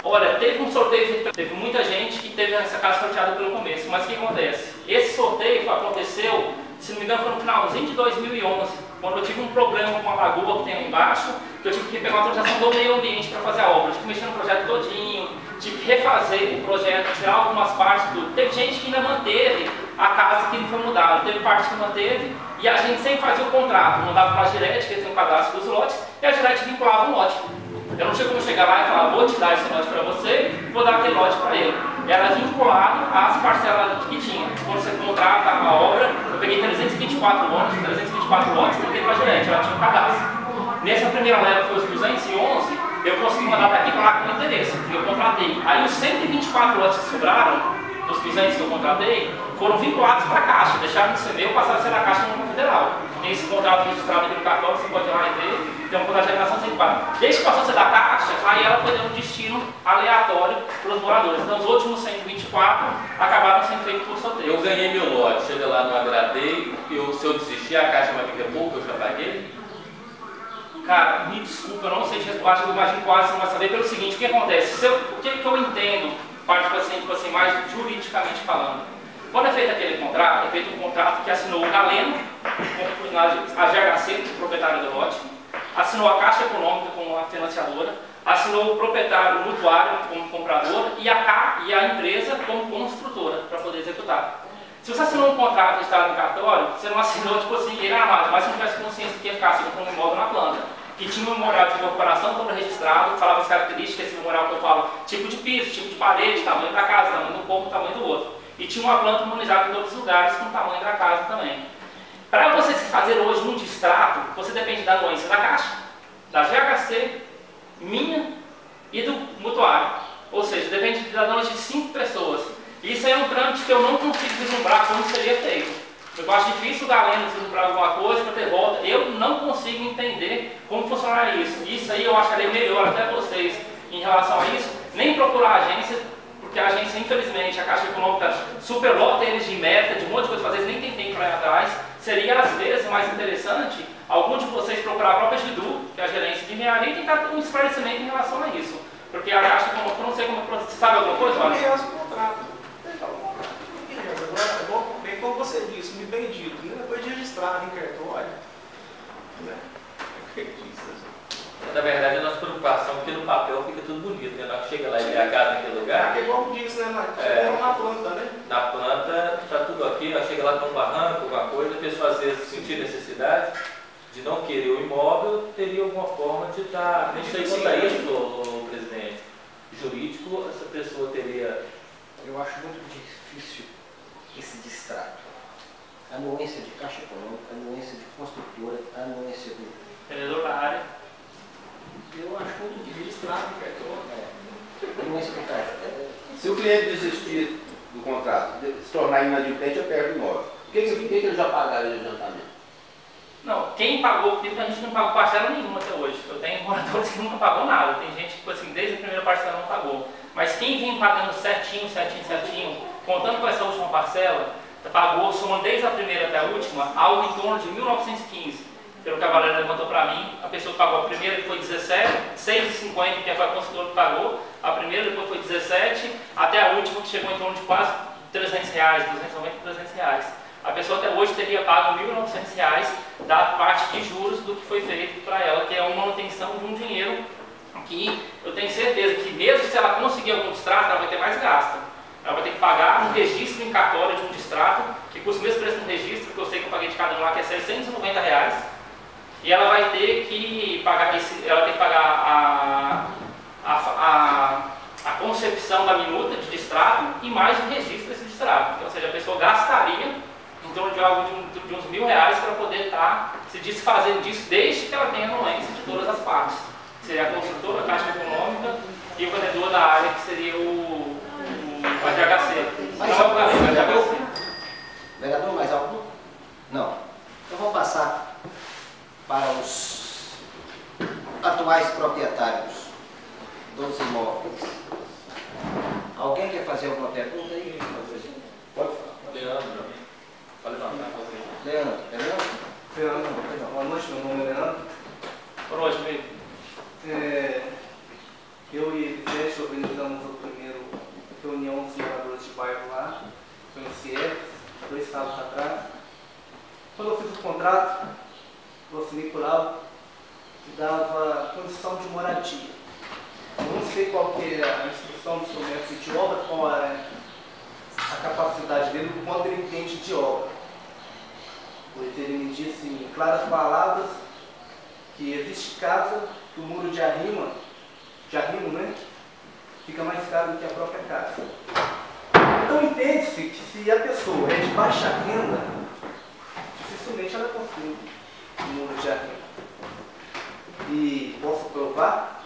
Olha, teve um sorteio, teve muita gente que teve essa casa sorteada pelo começo, mas o que acontece? Esse sorteio aconteceu, se não me engano, foi no finalzinho de 2011, quando eu tive um problema com a lagoa que tem lá embaixo, que eu tive que pegar uma autorização do meio ambiente para fazer a obra, tive que mexer no projeto todinho, tive que refazer o projeto, tirar algumas partes, tudo. Teve gente que ainda manteve a casa que não foi mudada, teve parte que manteve, e a gente sempre fazia o contrato, mandava para a Girete, que eles têm um cadastro dos lotes, e a Girete vinculava um lote. Eu não tinha como chegar lá e falar, vou te dar esse lote para você, vou dar aquele lote para ele. Era vinculado às parcelas que tinha. Quando você contrata a obra, eu peguei 324 lotes, 324 lotes e mandei para a Girete, ela tinha um cadastro. Nessa primeira leva, que foi os 211, eu consegui mandar daqui para lá com interesse, porque eu contratei. Aí os 124 lotes que sobraram, os 200 que eu contratei, foram vinculados para a Caixa, deixaram de ser meu, passaram a ser da Caixa no Federal. Tem esse contrato registrado aqui no cartório, você pode ir lá e ver, tem um contrato de alienação sem pagar. Desde que passou a ser da Caixa, aí ela foi dando um destino aleatório para os moradores. Então os últimos 124 acabaram sendo feitos por sorteio. Eu ganhei meu lote, chega lá, não agradei, se eu desistir, a Caixa vai me repor, que eu já paguei? Cara, me desculpa, eu não sei te responder, eu imagino quase você não vai saber, pelo seguinte, o que acontece? O que eu entendo, tipo assim, mais juridicamente falando? Quando é feito aquele contrato, é feito um contrato que assinou o Galeno, a GHC, o proprietário do lote, assinou a Caixa Econômica como a financiadora, assinou o proprietário o mutuário como comprador e a empresa como construtora para poder executar. Se você assinou um contrato registrado no cartório, você não assinou tipo assim, mas se não tivesse consciência que ia ficar assim com um imóvel na planta. Que tinha um memorial de incorporação todo registrado, falava as características, esse memorial que eu falo, tipo de piso, tipo de parede, tamanho da casa, tamanho do corpo, tamanho do outro. E tinha uma planta harmonizada em todos os lugares com o tamanho da casa também. Para você se fazer hoje um distrato, você depende da anuência da Caixa, da GHC, minha e do mutuário. Ou seja, depende da anuência de 5 pessoas. Isso é um trâmite que eu não consigo vislumbrar como seria feito. Eu acho difícil o Galeno vislumbrar alguma coisa para ter volta. Eu não consigo entender como funcionaria isso. Isso aí eu acharia melhor até vocês em relação a isso. Nem procurar a agência, porque a agência, infelizmente, a Caixa Econômica superlota eles de meta, de um monte de coisa, às vezes nem tem tempo para ir atrás. Seria, às vezes, mais interessante algum de vocês procurar a própria GIDU, que é a gerência de engenharia, e tentar um esclarecimento em relação a isso. Porque a Caixa Econômica, eu não sei como... Você sabe alguma coisa, Eu Olha? conheço o contrato. Agora, bem como você disse, me bem dito, depois de registrar em cartório, né? Na verdade, a nossa preocupação é que no papel fica tudo bonito, né? Nós chega lá e vê a casa naquele lugar. É igual disse, né, Marcos? Na planta, né? Na planta, está tudo aqui, nós chega lá com um barranco, alguma coisa, a pessoa às vezes sentir necessidade de não querer o imóvel, teria alguma forma de estar. Nem sei quanto é isso, o presidente. Jurídico, essa pessoa teria. Eu acho muito difícil esse distrato. Anuência de Caixa Econômica, anuência de construtora, anuência do... Vendedor da área. Eu acho muito difícil. Registrado em cartório. Anuência do Caixa. Se o cliente desistir do contrato, se tornar inadimplente, eu perco o imóvel. O que eles já pagaram de adiantamento? Não, quem pagou, porque a gente não pagou parcela nenhuma até hoje. Eu tenho moradores que nunca pagou nada. Tem gente que, tipo assim, desde a primeira parcela não pagou. Mas quem vem pagando certinho, contando com essa última parcela, pagou, somando desde a primeira até a última, algo em torno de 1915. Pelo que a Valéria levantou para mim, a pessoa que pagou a primeira que foi 17, 6,50 que foi a construtora que pagou, a primeira depois foi 17, até a última que chegou em torno de quase R$300, 290, R$300. A pessoa até hoje teria pago R$1.900 da parte de juros do que foi feito para ela, que é uma manutenção de um dinheiro que eu tenho certeza que mesmo se ela conseguir algum distrato, ela vai ter mais gasto. Ela vai ter que pagar um registro em cartório de um distrato, que custa o mesmo preço do registro, que eu sei que eu paguei de cada um lá, que é R$690. E ela vai ter que pagar, a concepção da minuta de distrato e mais o registro desse distrato. Então, ou seja, a pessoa gastaria em torno de algo de uns R$1.000 para poder estar se desfazendo disso, desde que ela tenha anuência de todas as partes. Seria a construtora, a Caixa Econômica e o vendedor da área, que seria a GHC. Mais Então, algum a vereador? GHC. Vereador, mais algum? Não. Então vamos passar para os atuais proprietários dos imóveis. Alguém quer fazer alguma pergunta aí? Pode falar. Leandro, pode levantar. Leandro, é Leandro? Leandro, boa noite, meu nome é Leandro. Boa noite, amigo. Eu e Vicente organizamos a primeira reunião dos moradores de bairro lá, foi no CIEPS, 2 sábados atrás. Quando eu fiz o contrato, eu assinei por algo que dava condição de moradia. Eu não sei qual que é a instrução do seu mestre de obra, qual é a capacidade dele, o quanto ele entende de obra. Pois ele me disse em claras palavras que existe casa que o muro de arrimo, né, fica mais caro do que a própria casa. Então entende-se que se a pessoa é de baixa renda, dificilmente ela construi um muro de arrimo. E posso provar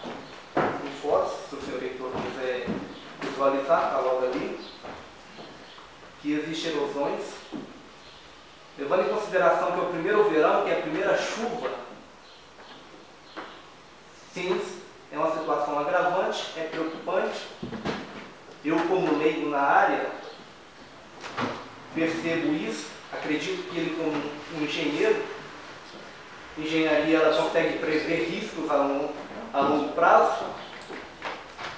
com fotos, se o senhor leitor quiser visualizar, está logo ali. que existem erosões, levando em consideração que é o primeiro verão, que é a primeira chuva, sim, é uma situação agravante, é preocupante. Eu, como leigo na área, percebo isso, acredito que ele, como um engenheiro, engenharia ela consegue prever riscos a longo prazo,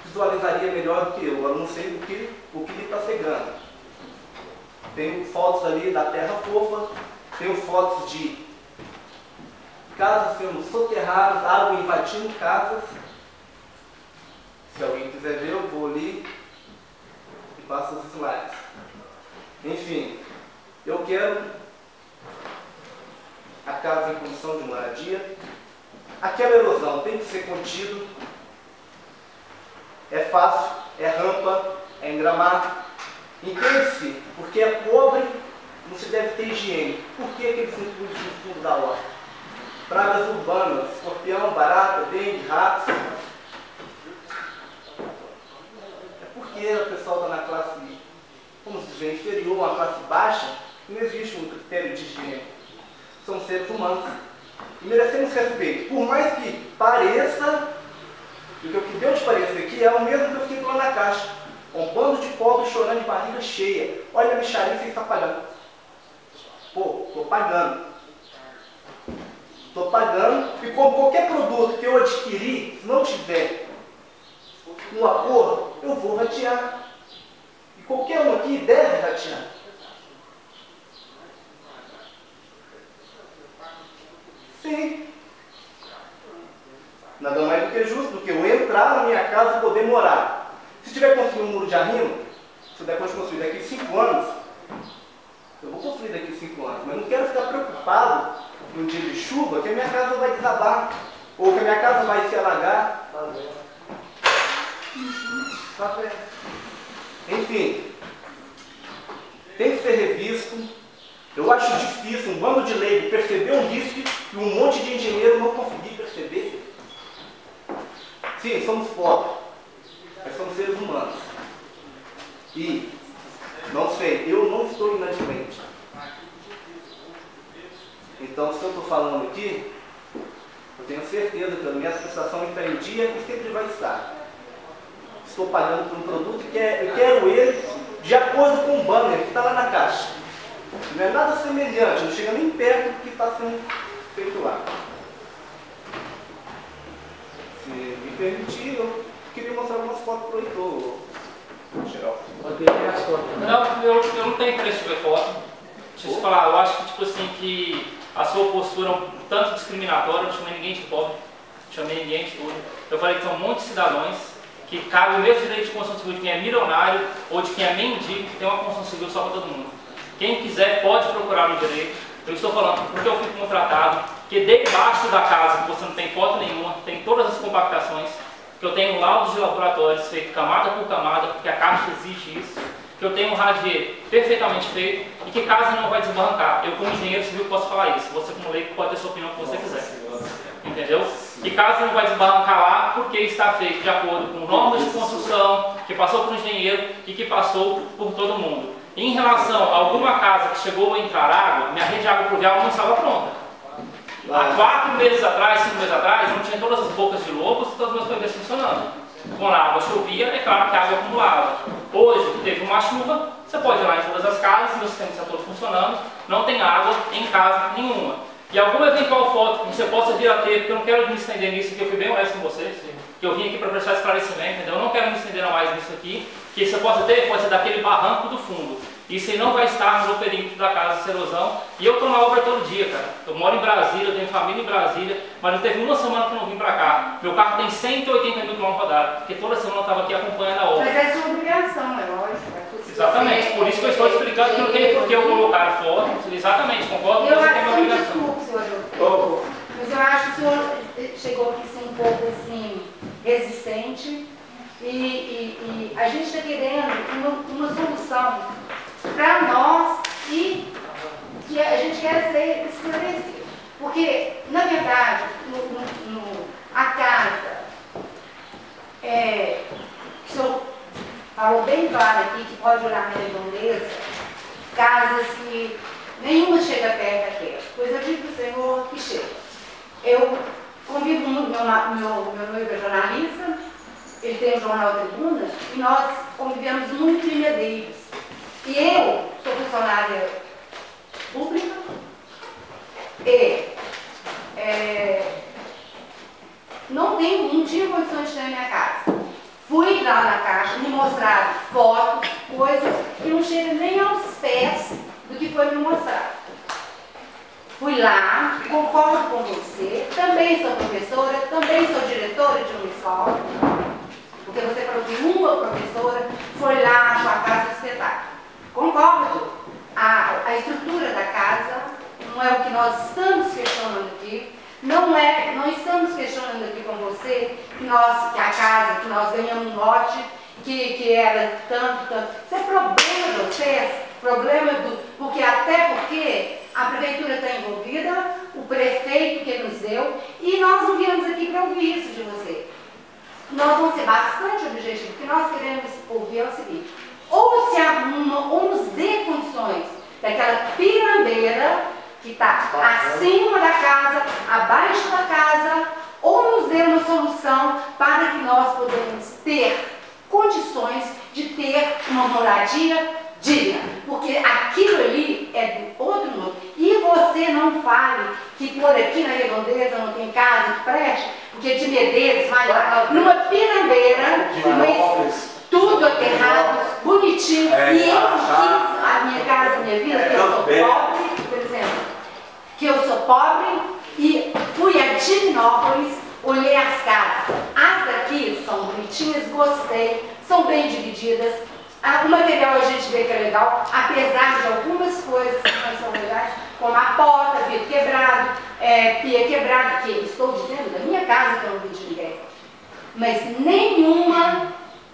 visualizaria melhor do que eu não sei o que ele está cegando. Tenho fotos ali da terra fofa, tenho fotos de casas sendo soterradas, água invadindo casas. Se alguém quiser ver, eu vou ali e passo os slides. Enfim, eu quero a casa em condição de moradia. Aquela erosão tem que ser contido. É fácil, é rampa, é engramar. Entende-se, porque é pobre, não se deve ter higiene. Por que aqueles intrusos no fundo da horta? Pragas urbanas, escorpião, barata, dengue, ratos. É porque o pessoal está na classe, como se diz, inferior, uma classe baixa, não existe um critério de higiene. São seres humanos. E merecemos respeito. Por mais que pareça, e o que Deus pareça aqui é o mesmo que eu fico lá na caixa. Um bando de pobres chorando de barriga cheia. Olha a mixaria que você está pagando. Pô, estou pagando. Estou pagando. E como qualquer produto que eu adquirir, se não tiver um acordo, eu vou ratear. E qualquer um aqui deve ratear. Sim. Nada mais do que justo do que eu entrar na minha casa e poder morar. Se tiver construído um muro de arrimo, se depois construir daqui a 5 anos, eu vou construir daqui a 5 anos, mas não quero ficar preocupado no dia de chuva que a minha casa vai desabar, ou que a minha casa vai se alagar. Enfim, tem que ser revisto. Eu acho difícil um bando de leigo perceber um risco e um monte de engenheiro não conseguir perceber. Sim, somos pobres, mas somos seres humanos. E, não sei, eu não estou inadimplente. Então, se eu estou falando aqui, eu tenho certeza que a minha prestação está em dia e sempre vai estar. Estou pagando por um produto e eu quero ele de acordo com o banner que está lá na caixa. Não é nada semelhante, não chega nem perto do que está sendo feito lá. Se me permitir, eu queria mostrar algumas fotos para o Heitor. Não, eu não tenho interesse de ver foto. Deixa eu te falar, eu acho que, tipo assim, que a sua postura é um tanto discriminatória. Eu não chamei ninguém de pobre, não chamei ninguém de tudo. Eu falei que são um monte de cidadãos que cabe o mesmo direito de construção civil de quem é milionário ou de quem é mendigo, que tem uma construção civil só para todo mundo. Quem quiser pode procurar no direito. Eu estou falando porque eu fui contratado, que debaixo da casa, que você não tem foto nenhuma, tem todas as compactações, que eu tenho laudos de laboratórios feitos camada por camada, porque a caixa exige isso, que eu tenho um radier perfeitamente feito e que casa não vai desbarrancar. Eu, como engenheiro civil, posso falar isso. Você, como leigo, pode ter sua opinião que você quiser. Entendeu? Que casa não vai desbarrancar lá porque está feito de acordo com normas de construção, que passou por um engenheiro e que passou por todo mundo. Em relação a alguma casa que chegou a entrar água, minha rede de água pluvial não estava pronta. Há 4 meses atrás, 5 meses atrás, não tinha todas as bocas de lobos e todos os meus PVs funcionando. Quando a água chovia, é claro que a água acumulava. Hoje, que teve uma chuva, você pode ir lá em todas as casas, meu sistema está todo funcionando, não tem água em casa nenhuma. E alguma eventual foto que você possa vir a ter, porque eu não quero me estender nisso, que eu fui bem honesto com vocês, que eu vim aqui para prestar esclarecimento, entendeu? Eu não quero me estender mais nisso aqui, que você possa ter, pode ser daquele barranco do fundo. Isso aí não vai estar no perímetro da casa de erosão. E eu estou na obra todo dia, cara. Eu moro em Brasília, eu tenho família em Brasília, mas não teve uma semana que eu não vim para cá. Meu carro tem 180 mil km rodados, porque toda semana eu estava aqui acompanhando a obra. Mas é sua obrigação, é lógico. Exatamente, por isso que eu estou explicando que não tem por que eu colocar foto. Exatamente, concordo com você que é uma obrigação. Desculpe, senhor doutor, mas eu acho que o senhor chegou aqui assim, um pouco assim, resistente e a gente está querendo uma solução para nós e que a gente quer ser esclarecido. Porque, na verdade, a casa, que o senhor falou bem claro aqui, que pode olhar na redondeza, casas que nenhuma chega perto daquela. Pois eu digo para o Senhor que chega. Eu convivo muito, meu noivo é jornalista, ele tem o jornal Tribuna, e nós convivemos muito em Medeiros. E eu sou funcionária pública e não tinha condições de ter na minha casa. Fui lá na caixa, me mostraram fotos, coisas que não chegam nem aos pés do que foi me mostrado. Fui lá, concordo com você, também sou professora, também sou diretora de uma escola, porque você falou que uma professora foi lá à sua casa espetáculo. Concordo. A estrutura da casa não é o que nós estamos questionando aqui. Não estamos questionando aqui com você que a casa, que nós ganhamos um lote, que era tanto. Isso é problema de vocês, porque a prefeitura está envolvida, o prefeito que nos deu, e nós não viemos aqui para ouvir isso de você. Nós vamos ser bastante objetivos, o que nós queremos ouvir é o seguinte: ou se arruma, ou nos dê condições daquela pirambeira que está acima da casa, abaixo da casa, ou nos dê uma solução para que nós podemos ter condições de ter uma moradia digna, porque aquilo ali é do outro mundo. E você não fale que por aqui na Redondeza não tem casa que preste, porque de Medeiros vai lá, numa pirambeira, tudo aterrado, bonitinho, e eu quis a minha casa, a minha vida, que eu sou pobre, por exemplo, que eu sou pobre, e fui a Divinópolis, olhei as casas. As daqui são bonitinhas, gostei, são bem divididas. O material a gente vê que é legal, apesar de algumas coisas que não são legais, como a porta, vidro quebrado, pia quebrada, que estou dizendo da minha casa que eu não vi de ninguém. Mas nenhuma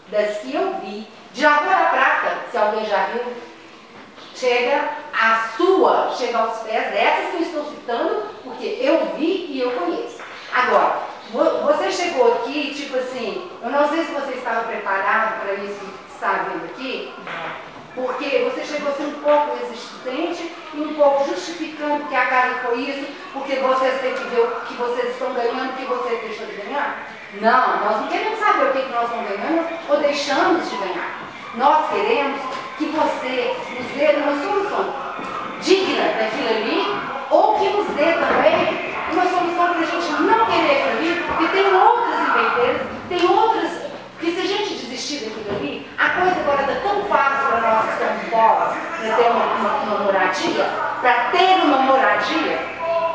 das que eu vi, de Lagoa Prata, se alguém já viu, chega aos pés dessas que eu estou citando, porque eu vi e eu conheço. Agora, você chegou aqui, tipo assim, eu não sei se você estava preparado para isso que está vendo aqui, porque você chegou assim um pouco resistente e um pouco justificando que a casa foi isso, porque vocês têm que ver o que vocês estão ganhando, o que vocês deixam de ganhar. Não, nós não queremos saber o que nós estamos ganhando ou deixamos de ganhar. Nós queremos que você nos dê uma solução digna daquilo ali, ou que nos dê também uma solução para a gente não querer aquilo ali, porque tem outras empreiteiras, tem outras, que se a gente desistir daquilo ali, a coisa agora está tão fácil para nós que estamos pobres, para ter uma moradia,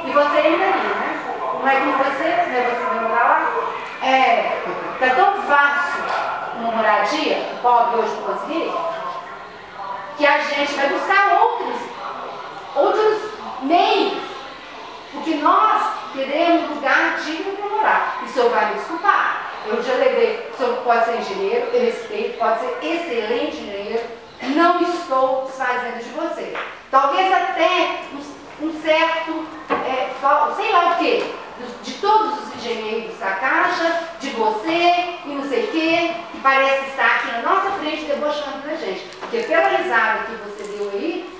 e você ainda ali, né? Não é como você, né? Você vai morar lá. Está tão fácil uma moradia, o pobre hoje conseguir, que a gente vai buscar outros meios, porque nós queremos lugar digno para morar. E o senhor vai me desculpar. Eu já levei, o senhor pode ser engenheiro, eu respeito, pode ser excelente engenheiro, não estou desfazendo de você. Talvez até um certo, sei lá o quê, de todos os engenheiros da Caixa, de você e não sei o quê, que parece estar aqui na nossa frente debochando da gente. Porque pela risada que você deu aí,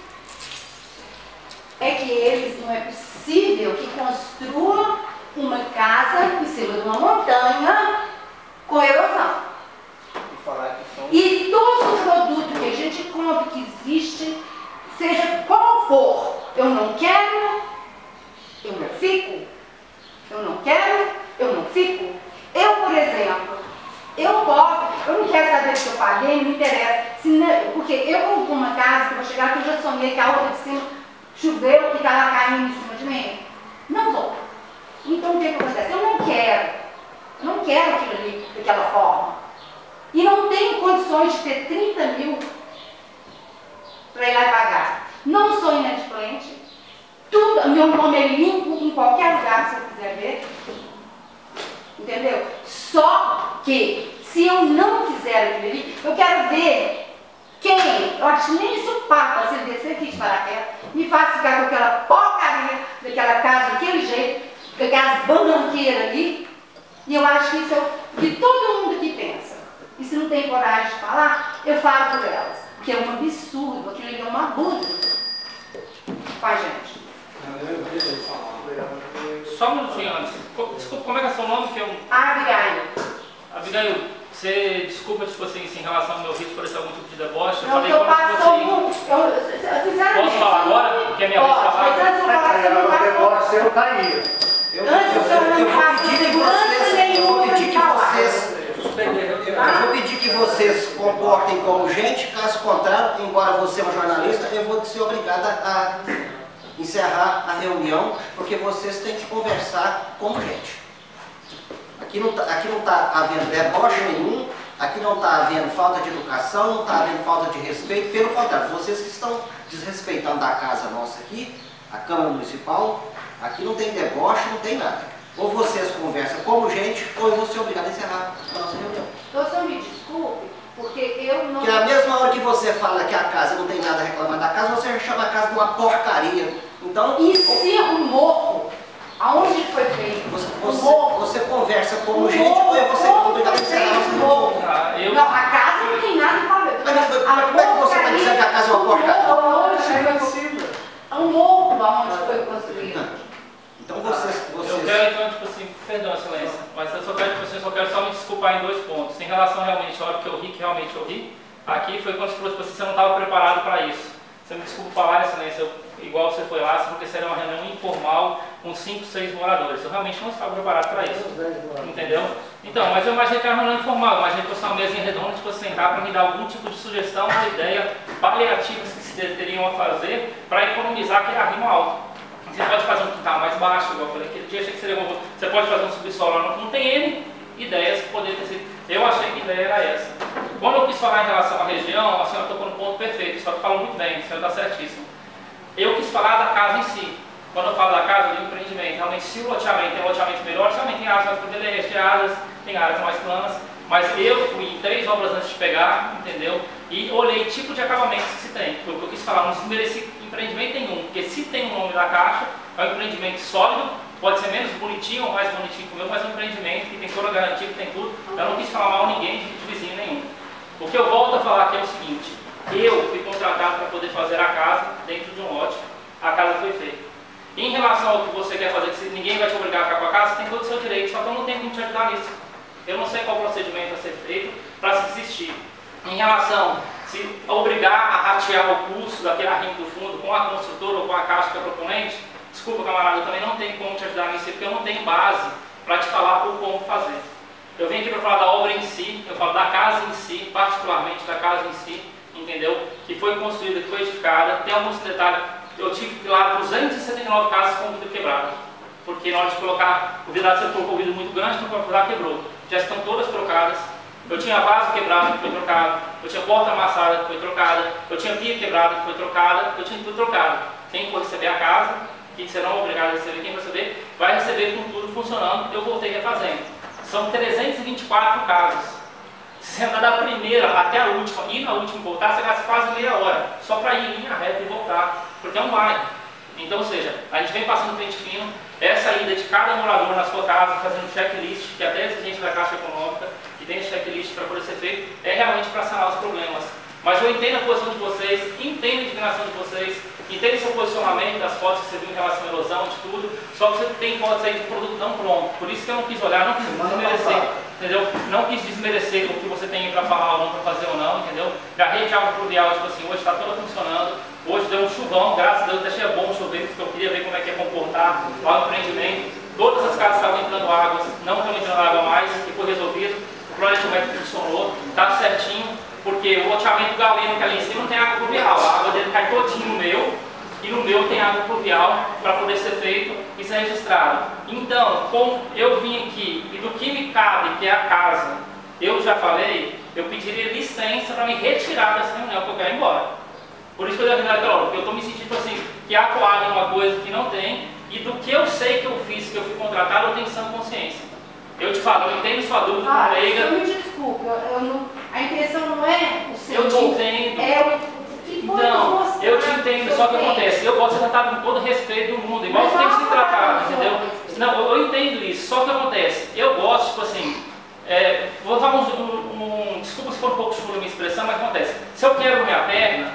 é que eles não é possível que construam uma casa em cima de uma montanha com erosão. E todo produto que a gente compra, que existe, seja qual for, eu não quero, eu não fico. Eu não quero, eu não fico. Eu, por exemplo, eu não quero saber se eu paguei, não me interessa. Porque eu compro uma casa que eu vou chegar aqui, eu já sonhei que a outra de cima choveu e está lá caindo em cima de mim. Não vou. Então o que acontece? Eu não quero aquilo ali daquela forma. E não tenho condições de ter 30 mil para ir lá e pagar. Não sou inadimplente. Tudo, meu nome é limpo em qualquer lugar que você quiser ver. Entendeu? Só que, se eu não quiser aquilo ali, eu quero ver quem, eu acho que nem isso papa, se ele descer aqui de paraquedas, me faz ficar com aquela porcaria daquela casa, daquele jeito, daquelas bananqueiras ali. E eu acho que isso é o que todo mundo aqui pensa. E se não tem coragem de falar, eu falo por elas. Porque é um absurdo, aquilo ali é um abuso com a gente. Só um minutinho antes. Desculpa, como é que é seu nome? Que eu... Abigail. Abigail, você desculpa, tipo assim, em relação ao meu risco por esse algum tipo de deboche? Não, eu passo muito. Posso falar agora? Porque a minha vez de falar? Mas antes eu falar, você não vai falar. Seu caía. Eu vou pedir que vocês comportem como gente, caso contrário, embora você é um jornalista, eu vou ser obrigada a encerrar a reunião, porque vocês têm que conversar como gente. Aqui não está havendo deboche nenhum, aqui não está havendo falta de educação, não está havendo falta de respeito, pelo contrário, vocês que estão desrespeitando a casa nossa aqui, a Câmara Municipal, aqui não tem deboche, não tem nada. Ou vocês conversam como gente, ou eu vou ser obrigado a encerrar a nossa reunião. Então, senhor, me desculpe, porque eu não... Porque na mesma hora que você fala que a casa não tem nada a reclamar da casa, você chama a casa de uma porcaria. Então... Encerra um morro. Aonde foi feito? Você conversa como gente, ou eu vou ser obrigado a encerrar a nossa reunião. Não, a casa não tem nada a ver. Mas como é que você está dizendo que a casa é uma porcaria? É um morro aonde foi construído. Então vocês... Eu quero então, tipo assim, perdão, excelência, mas eu só quero, tipo assim, só me desculpar em 2 pontos. Em relação realmente à hora que eu ri, que realmente eu ri, aqui foi quando você falou, tipo assim, você não estava preparado para isso. Você me desculpa falar, excelência, igual você foi lá, você falou que seria uma reunião informal com 5, 6 moradores. Eu realmente não estava preparado para isso. Entendeu? Então, mas eu imaginei que era uma reunião informal, eu imaginei que fosse uma mesinha redonda, tipo, sentar para me dar algum tipo de sugestão, uma ideia, paliativas que se teriam a fazer para economizar aquele arrimo alto. Você pode fazer um quintal mais baixo, igual eu falei, aquele dia achei que seria uma boa. Você pode fazer um subsolo lá, não tem N ideias que poderiam ter sido. Eu achei que a ideia era essa. Quando eu quis falar em relação à região, a senhora tocou no ponto perfeito, só que falou muito bem, a senhora está certíssimo. Eu quis falar da casa em si. Quando eu falo da casa, do empreendimento, realmente se o loteamento tem loteamento melhor, realmente tem áreas mais privilegiadas, tem áreas mais planas, mas eu fui em 3 obras antes de pegar, entendeu? E olhei o tipo de acabamentos que se tem. Foi o que eu quis falar, não desmereci empreendimento nenhum, porque se tem o nome da caixa, é um empreendimento sólido, pode ser menos bonitinho ou mais bonitinho que o meu, mas é um empreendimento que tem toda a garantia, que tem tudo. Eu não quis falar mal ninguém de vizinho nenhum. O que eu volto a falar aqui é o seguinte, eu fui contratado para poder fazer a casa dentro de um lote, a casa foi feita. Em relação ao que você quer fazer, que ninguém vai te obrigar a ficar com a casa, você tem todo o seu direito, só que eu não tenho como te ajudar nisso. Eu não sei qual procedimento a ser feito para se desistir. Em relação se obrigar a ratear o custo daquele arrimo do fundo com a construtora ou com a caixa que é proponente, desculpa camarada, eu também não tenho como te ajudar nisso, porque eu não tenho base para te falar o como fazer. Eu vim aqui para falar da obra em si, eu falo da casa em si, particularmente da casa em si, entendeu? Que foi construída, que foi edificada, tem alguns detalhes. Eu tive lá 279 casas com vidro quebrado, porque na hora de colocar o vidro, você colocou o vidro muito grande, então o vidro quebrou. Já estão todas trocadas. Eu tinha vaso quebrado, que foi trocado. Eu tinha porta amassada, que foi trocada. Eu tinha pia quebrada, que foi trocada. Eu tinha tudo trocado. Quem for receber a casa, que você não é obrigado a receber, quem receber, vai receber com tudo funcionando. Eu voltei refazendo. São 324 casas. Se você andar da primeira até a última, e na última voltar, você gasta quase meia hora. Só para ir em linha reta e voltar. Porque é um bairro. Então, ou seja, a gente vem passando pente fino. Essa ida de cada morador na sua casa, fazendo checklist, que até a exigente da Caixa Econômica, que tem checklist para poder ser feito, é realmente para sanar os problemas. Mas eu entendo a posição de vocês, entendo a indignação de vocês, entendo o seu posicionamento, das fotos que você viu em relação à erosão, de tudo, só que você tem fotos aí de produto não pronto. Por isso que eu não quis olhar, não quis desmerecer, entendeu? Não quis desmerecer o que você tem para falar ou não, para fazer ou não, entendeu? A rede de água pluvial, tipo assim, hoje está toda funcionando. Hoje deu um chuvão, graças a Deus, até achei bom chover, porque eu queria ver como é que ia comportar lá o empreendimento. Todas as casas estavam entrando águas, não estão entrando água mais, que foi resolvido. O projeto funcionou, está certinho, porque o loteamento galeno que ali em cima não tem água pluvial. A água dele cai todinho no meu, e no meu tem água pluvial para poder ser feito e ser registrado. Então, como eu vim aqui, e do que me cabe, que é a casa, eu já falei, eu pediria licença para me retirar dessa reunião, porque eu quero ir embora. Por isso que eu dei a reunião naquela hora, porque eu estou me sentindo assim, que acuado em uma coisa que não tem, e do que eu sei que eu fiz, que eu fui contratado, eu tenho sã consciência. Eu te falo, eu entendo sua dúvida como leiga. Eu me desculpe, a intenção não é o seu. Eu te entendo. É o que foi então, eu te entendo, só que acontece, eu posso ser tratado com todo o respeito do mundo, igual você tem que ser tratado, entendeu? Não, eu entendo isso, só que acontece, eu gosto, tipo assim, vou dar desculpa se for um pouco chulo a minha expressão, mas acontece. Se eu quebro minha perna,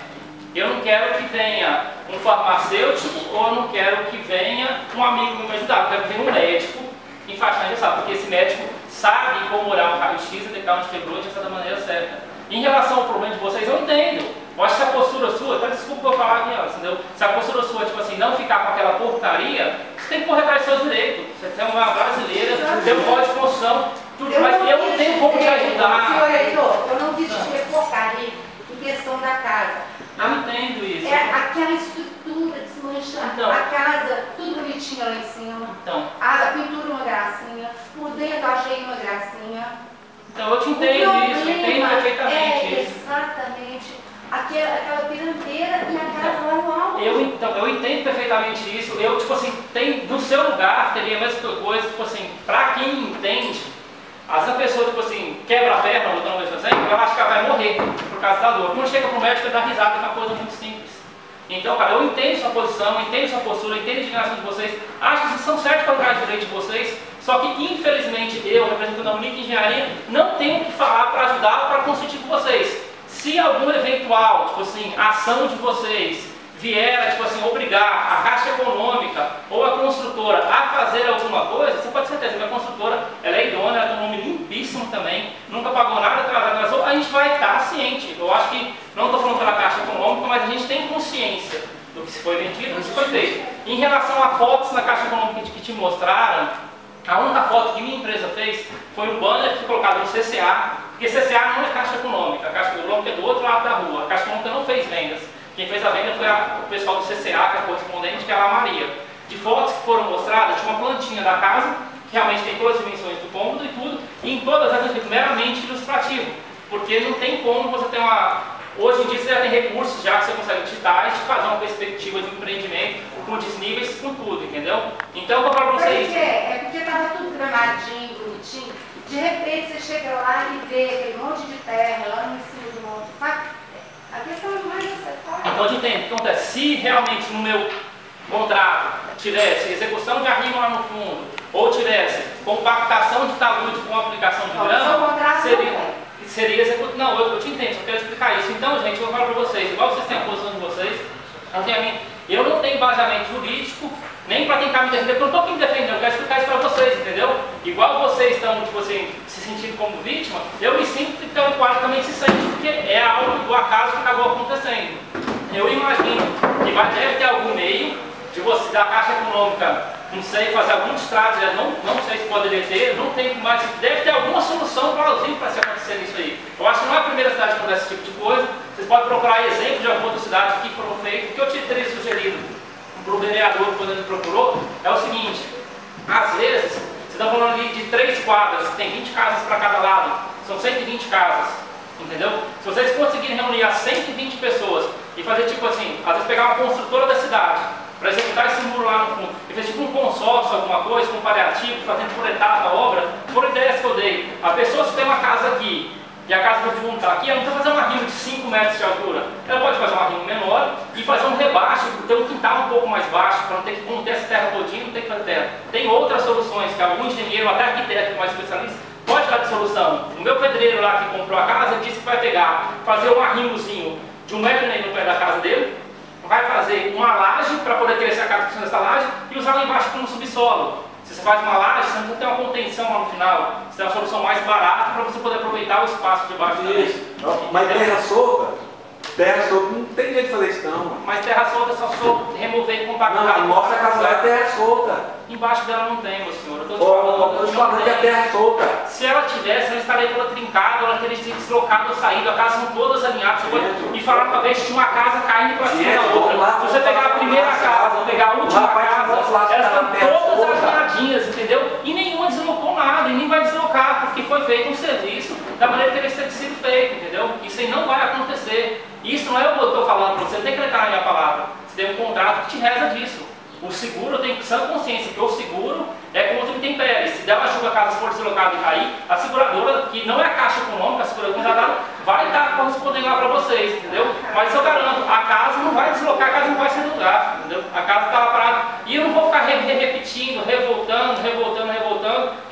eu não quero que venha um farmacêutico ou eu não quero que venha um amigo me ajudar. Eu quero que venha um médico enfaixar engessado, porque esse médico sabe como olhar um raio-x e detectar onde quebrou de da maneira certa. Em relação ao problema de vocês, eu entendo. Eu acho que se a postura sua, tá, desculpa eu falar aqui, ó, entendeu? Se a postura sua, tipo assim, não ficar com aquela porcaria, você tem que correr atrás dos seus direitos. Você tem uma brasileira, tem um código de construção, tudo, mas eu não tenho como te ajudar. Senhor Heitor, eu não quis dizer porcaria em questão da casa. Eu entendo isso. É aquela estrutura desmanchada, então, a casa tudo bonitinho lá em cima, então, a pintura uma gracinha, por dentro eu achei uma gracinha. Então eu te entendo isso, eu entendo perfeitamente isso. Exatamente aquela pirambeira e a casa lá no alto. Eu entendo perfeitamente isso. Eu, tipo assim, no seu lugar teria a mesma coisa, tipo assim, pra quem entende, às vezes a pessoa, tipo assim, quebra a perna, botando o mesmo exemplo, ela acha que ela vai morrer por causa da dor. Quando chega pro médico, ele dá risada, que é uma coisa muito simples. Então, cara, eu entendo sua posição, entendo sua postura, entendo a indignação de vocês, acho que vocês são certos para lugar de direito de vocês, só que, infelizmente, eu, representando a Unique Engenharia, não tenho o que falar para ajudar ou para construir com vocês. Se algum eventual, tipo assim, ação de vocês vier, tipo assim, obrigar a Caixa Econômica ou a construtora a fazer alguma coisa, você pode ter certeza que a construtora, ela é idônea, ela tem um nome limpíssimo também, nunca pagou nada atrasado, a gente vai estar ciente. Eu acho que, não estou falando pela Caixa Econômica, mas a gente tem consciência do que se foi vendido, do que se foi feito. Em relação a fotos na Caixa Econômica que te mostraram, a única foto que minha empresa fez foi um banner que foi colocado no CCA, porque CCA não é Caixa Econômica, a Caixa Econômica é do outro lado da rua, a Caixa Econômica não fez vendas. Quem fez a venda foi o pessoal do CCA, que é a correspondente, que é a Maria. De fotos que foram mostradas, tinha uma plantinha da casa, que realmente tem todas as dimensões do cômodo e tudo, e em todas as vezes meramente ilustrativo, porque não tem como você ter uma... Hoje em dia você já tem recursos já que você consegue digitais de fazer uma perspectiva de empreendimento com desníveis, com tudo, entendeu? Então eu vou falar para vocês... É porque estava tudo gramadinho, bonitinho, de repente você chega lá e vê aquele monte de terra lá em cima do monte, sabe? A questão é mais acessória. Então, eu entendo o que acontece. Se realmente no meu contrato tivesse execução de arrimo lá no fundo, ou tivesse compactação de talude com aplicação de grama, seria executado. Não, eu te entendo, só quero explicar isso. Então, gente, eu vou falar para vocês, igual vocês têm a posição de vocês, eu não tenho embasamento jurídico, nem para tentar me defender, porque eu não estou aqui me defendendo, eu quero explicar isso para vocês, entendeu? Igual vocês estão, tipo assim, se sentindo como vítima, eu me sinto que o quadro também se sente, porque é algo do acaso que acabou acontecendo. Eu imagino que deve ter algum meio de você, da Caixa Econômica, não sei, fazer algum estrago, não sei se poderia ter, não tem, mas deve ter alguma solução plausível para se acontecer isso aí. Eu acho que não é a primeira cidade que acontece esse tipo de coisa, vocês podem procurar exemplos de algumas outras cidades que foram feitas, o que eu teria sugerido para o vereador quando ele procurou, é o seguinte, às vezes, você está falando ali de 3 quadras, que tem 20 casas para cada lado, são 120 casas, entendeu? Se vocês conseguirem reunir as 120 pessoas e fazer tipo assim, às vezes pegar uma construtora da cidade, para executar esse muro lá no fundo, e fazer tipo um consórcio, alguma coisa, com um paliativo, fazendo por etapa a obra, foram ideias que eu dei. A pessoa, se tem uma casa aqui, e a casa do fundo está aqui, ela não precisa fazer um arrimo de 5 metros de altura. Ela pode fazer um arrimo menor e fazer um rebaixo, ter um quintal um pouco mais baixo, para não ter que conter essa terra todinha, não ter que fazer terra. Tem outras soluções, que algum engenheiro, até arquiteto mais especialista, pode dar de solução. O meu pedreiro lá que comprou a casa disse que vai pegar, fazer um arrimozinho de 1,5 metro no pé da casa dele, vai fazer uma laje para poder crescer a casa dessa laje e usar lá embaixo como subsolo. Se você faz uma laje, você não precisa ter uma contenção lá no final. Você tem uma solução mais barata para você poder aproveitar o espaço de baixo também. Mas terra solta não tem jeito de fazer isso não. Mas terra solta é só remover e compactar. Não, nossa casa lá é terra solta. Embaixo dela não tem, meu senhor. Eu estou te falando que é terra solta. Se ela tivesse, ela estaria toda trincada, ela teria se deslocado ou saído. As casas são todas alinhadas. Você pode... E falar uma vez que tinha uma casa caindo para cima da outra. Se você pegar a primeira casa, pegar a última casa, elas estão todas alinhadinhas, entendeu? E nenhuma deslocou nada, e nem vai deslocar, porque foi feito um serviço da maneira que teria sido feito, entendeu? Isso aí não vai acontecer. Isso não é o que eu estou falando para você, não tem que acreditar na minha palavra. Você tem um contrato que te reza disso. O seguro tem que ter consciência que o seguro é contra o intempéries. Se der uma chuva, a casa for deslocada e cair, a seguradora, que não é a Caixa Econômica, a seguradora contratada, vai estar correspondendo lá para vocês, entendeu? Mas eu garanto, a casa não vai deslocar, a casa não vai sair do lugar, entendeu? A casa está lá parada. E eu não vou ficar repetindo, revoltando.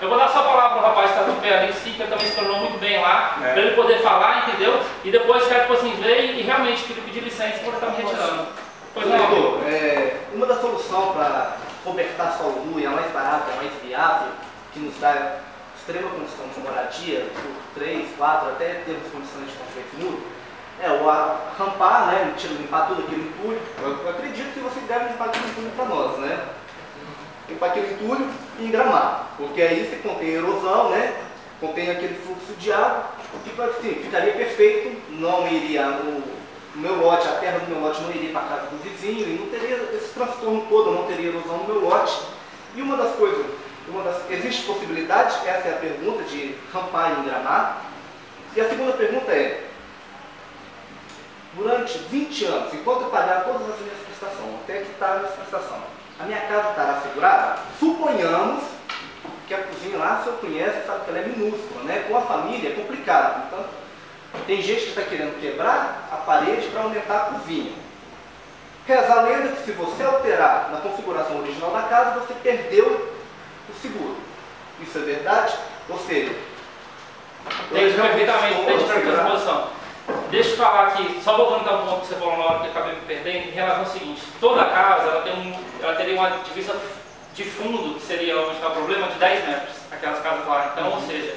Eu vou dar só a palavra para o rapaz que está de pé ali, o Sica também se tornou muito bem lá, para ele poder falar, entendeu? E depois o cara tipo assim, veio e realmente queria pedir licença para estar me retirando. Pois não, uma das soluções para cobertar solo nu e a mais barata, a mais viável, que nos dá extrema condição de moradia, por 3, 4, até termos condições de construir muro, é o rampar, né, limpar tudo aquele entulho. Eu acredito que você deve limpar aquele entulho para nós, né? Limpar aquele entulho e engramar, porque aí você contém erosão, né? Contém aquele fluxo de água, ficaria perfeito, não iria no meu lote, a terra do meu lote não iria para a casa do vizinho, e não teria esse transtorno todo, não teria erosão no meu lote. E uma das coisas, existe possibilidade, essa é a pergunta, de rampar e engramar. E a segunda pergunta é, durante 20 anos, enquanto eu pagar todas as minhas prestações, até quitar a prestação, a minha casa estará segurada? Suponhamos que a cozinha lá, se eu conheço, sabe que ela é minúscula, né? Com a família é complicado. Então, tem gente que está querendo quebrar a parede para aumentar a cozinha. Reza a lenda que se você alterar na configuração original da casa, você perdeu o seguro. Isso é verdade? Ou seja, entendi perfeitamente, entendi a posição. Deixa eu falar aqui, só voltando a um ponto que você falou na hora que eu acabei me perdendo, em relação ao seguinte: toda casa ela teria uma divisa de fundo, que seria onde está o problema, de 10 metros, aquelas casas lá. Então, ou seja,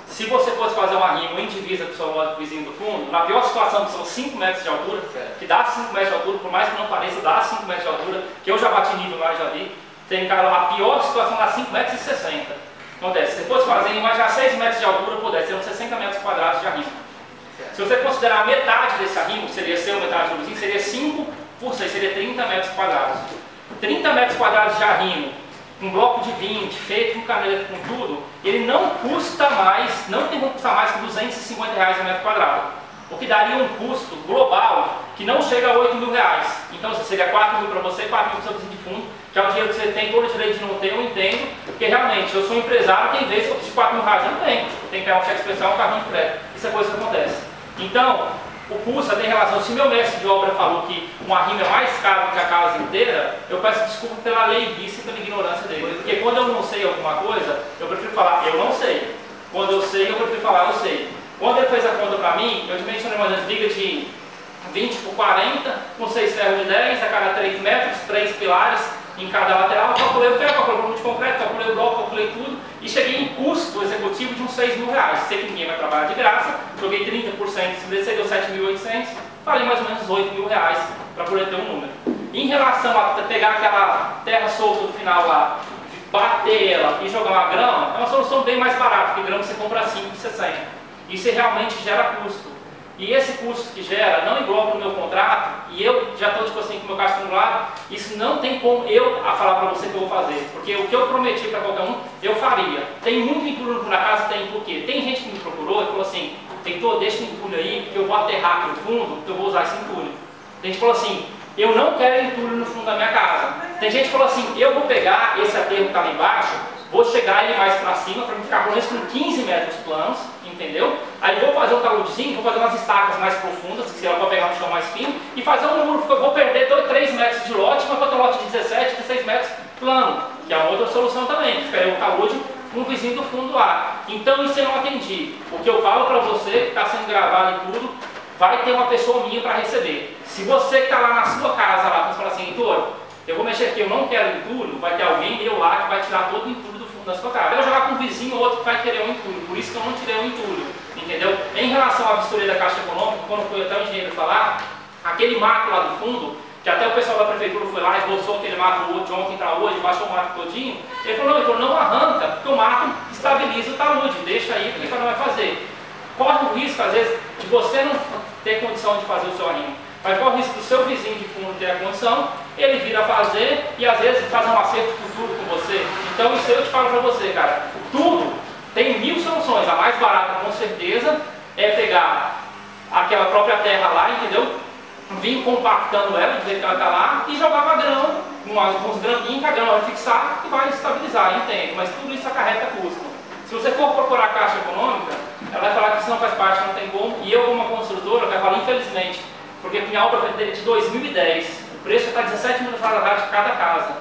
se você fosse fazer uma rima em divisa com o seu vizinho do fundo, na pior situação, que são 5 metros de altura, que dá 5 metros de altura, por mais que não pareça, dá 5 metros de altura, que eu já bati nível lá e já vi, tem cara, a pior situação dá 5,60 metros. Acontece, se você fosse fazer em já 6 metros de altura, pudesse ser uns 60 metros quadrados de arrimo. Se você considerar a metade desse arrimo, que seria seu, metade do vizinho, seria 5 por 6, seria 30 metros quadrados. 30 metros quadrados de arrimo, um bloco de 20, feito com caneta, com tudo, ele não custa mais, não tem como custar mais que R$250 a metro quadrado. O que daria um custo global que não chega a R$8.000. Então seria 4.000 para você, 4.000 para o seu vizinho de fundo, que é o dinheiro que você tem todo o direito de não ter, eu entendo, porque realmente eu sou empresário, tem vezes que eu preciso de R$4.000, eu não tenho. Tem que pegar um cheque especial, um carrinho de crédito. Isso é coisa que acontece. Então, o custo tem relação, se meu mestre de obra falou que um arrimo é mais caro que a casa inteira, eu peço desculpa pela leiguice e pela ignorância dele. Porque quando eu não sei alguma coisa, eu prefiro falar, eu não sei. Quando eu sei, eu prefiro falar, eu sei. Quando ele fez a conta para mim, eu dimensionei uma viga de 20 por 40, com 6 ferros de 10, a cada 3 metros, 3 pilares em cada lateral. Eu calculei o ferro, calculei o volume de concreto, calculei o bloco, calculei tudo e cheguei em custo executivo de uns R$6.000. Sei que ninguém vai trabalhar de graça, joguei 30%, se deu 7.800, falei mais ou menos R$8.000 para poder ter um número. Em relação a pegar aquela terra solta do final lá, bater ela e jogar uma grama, é uma solução bem mais barata, porque grama você compra a R$5,60. Isso realmente gera custo. E esse custo que gera não engloba no meu contrato, e eu já estou tipo assim com o meu caixa acumulado, isso não tem como eu falar para você que eu vou fazer, porque o que eu prometi para qualquer um, eu faria. Tem muito entulho na casa, tem, por quê? Tem gente que me procurou e falou assim, Heitor, deixa o entulho aí, porque eu vou aterrar aqui no fundo, porque eu vou usar esse entulho. Tem gente que falou assim, eu não quero entulho no fundo da minha casa. Tem gente que falou assim, eu vou pegar esse aterro que está lá embaixo, vou chegar ele mais para cima, para ficar pelo menos com 15 metros planos, entendeu? Aí vou fazer um taludezinho, vou fazer umas estacas mais profundas, que será para pegar um chão mais fino, e fazer um muro, eu vou perder 3 metros de lote, mas vou ter um lote de 17, 16 metros plano, que é uma outra solução também, que ficaria um talude com um vizinho do fundo lá. Então isso eu não atendi. O que eu falo para você, que está sendo gravado e tudo, vai ter uma pessoa minha para receber. Se você que está lá na sua casa, lá, você fala assim, Heitor, eu vou mexer aqui, eu não quero entulho, vai ter alguém meu lá que vai tirar todo o entulho do fundo da sua casa. Eu vou jogar com um vizinho ou outro que vai querer um entulho, por isso que eu não tirei o entulho, entendeu? Em relação à vistoria da Caixa Econômica, quando foi até o engenheiro falar, aquele mato lá do fundo, que até o pessoal da prefeitura foi lá e esboçou aquele mato de ontem para hoje, baixou o mato todinho, ele falou, não, Heitor, não arranca, porque o mato estabiliza o talude, deixa aí, porque você não vai fazer. Corre o risco, às vezes, de você não ter condição de fazer o seu arrimo. Mas corre o risco do seu vizinho de fundo ter a condição, ele vir a fazer e às vezes faz um acerto futuro com você. Então isso eu te falo pra você, cara, tudo tem 1000 soluções. A mais barata com certeza é pegar aquela própria terra lá, entendeu? Vir compactando ela, do jeito que ela tá lá, e jogar uma grama, uns graminhos que a grama vai fixar e vai estabilizar, entende? Mas tudo isso acarreta custo. Se você for procurar a Caixa Econômica, ela vai falar que isso não faz parte, não tem como, e eu como uma construtora, eu quero falar infelizmente, porque a minha obra foi de 2010, o preço está R$17.000 de cada casa.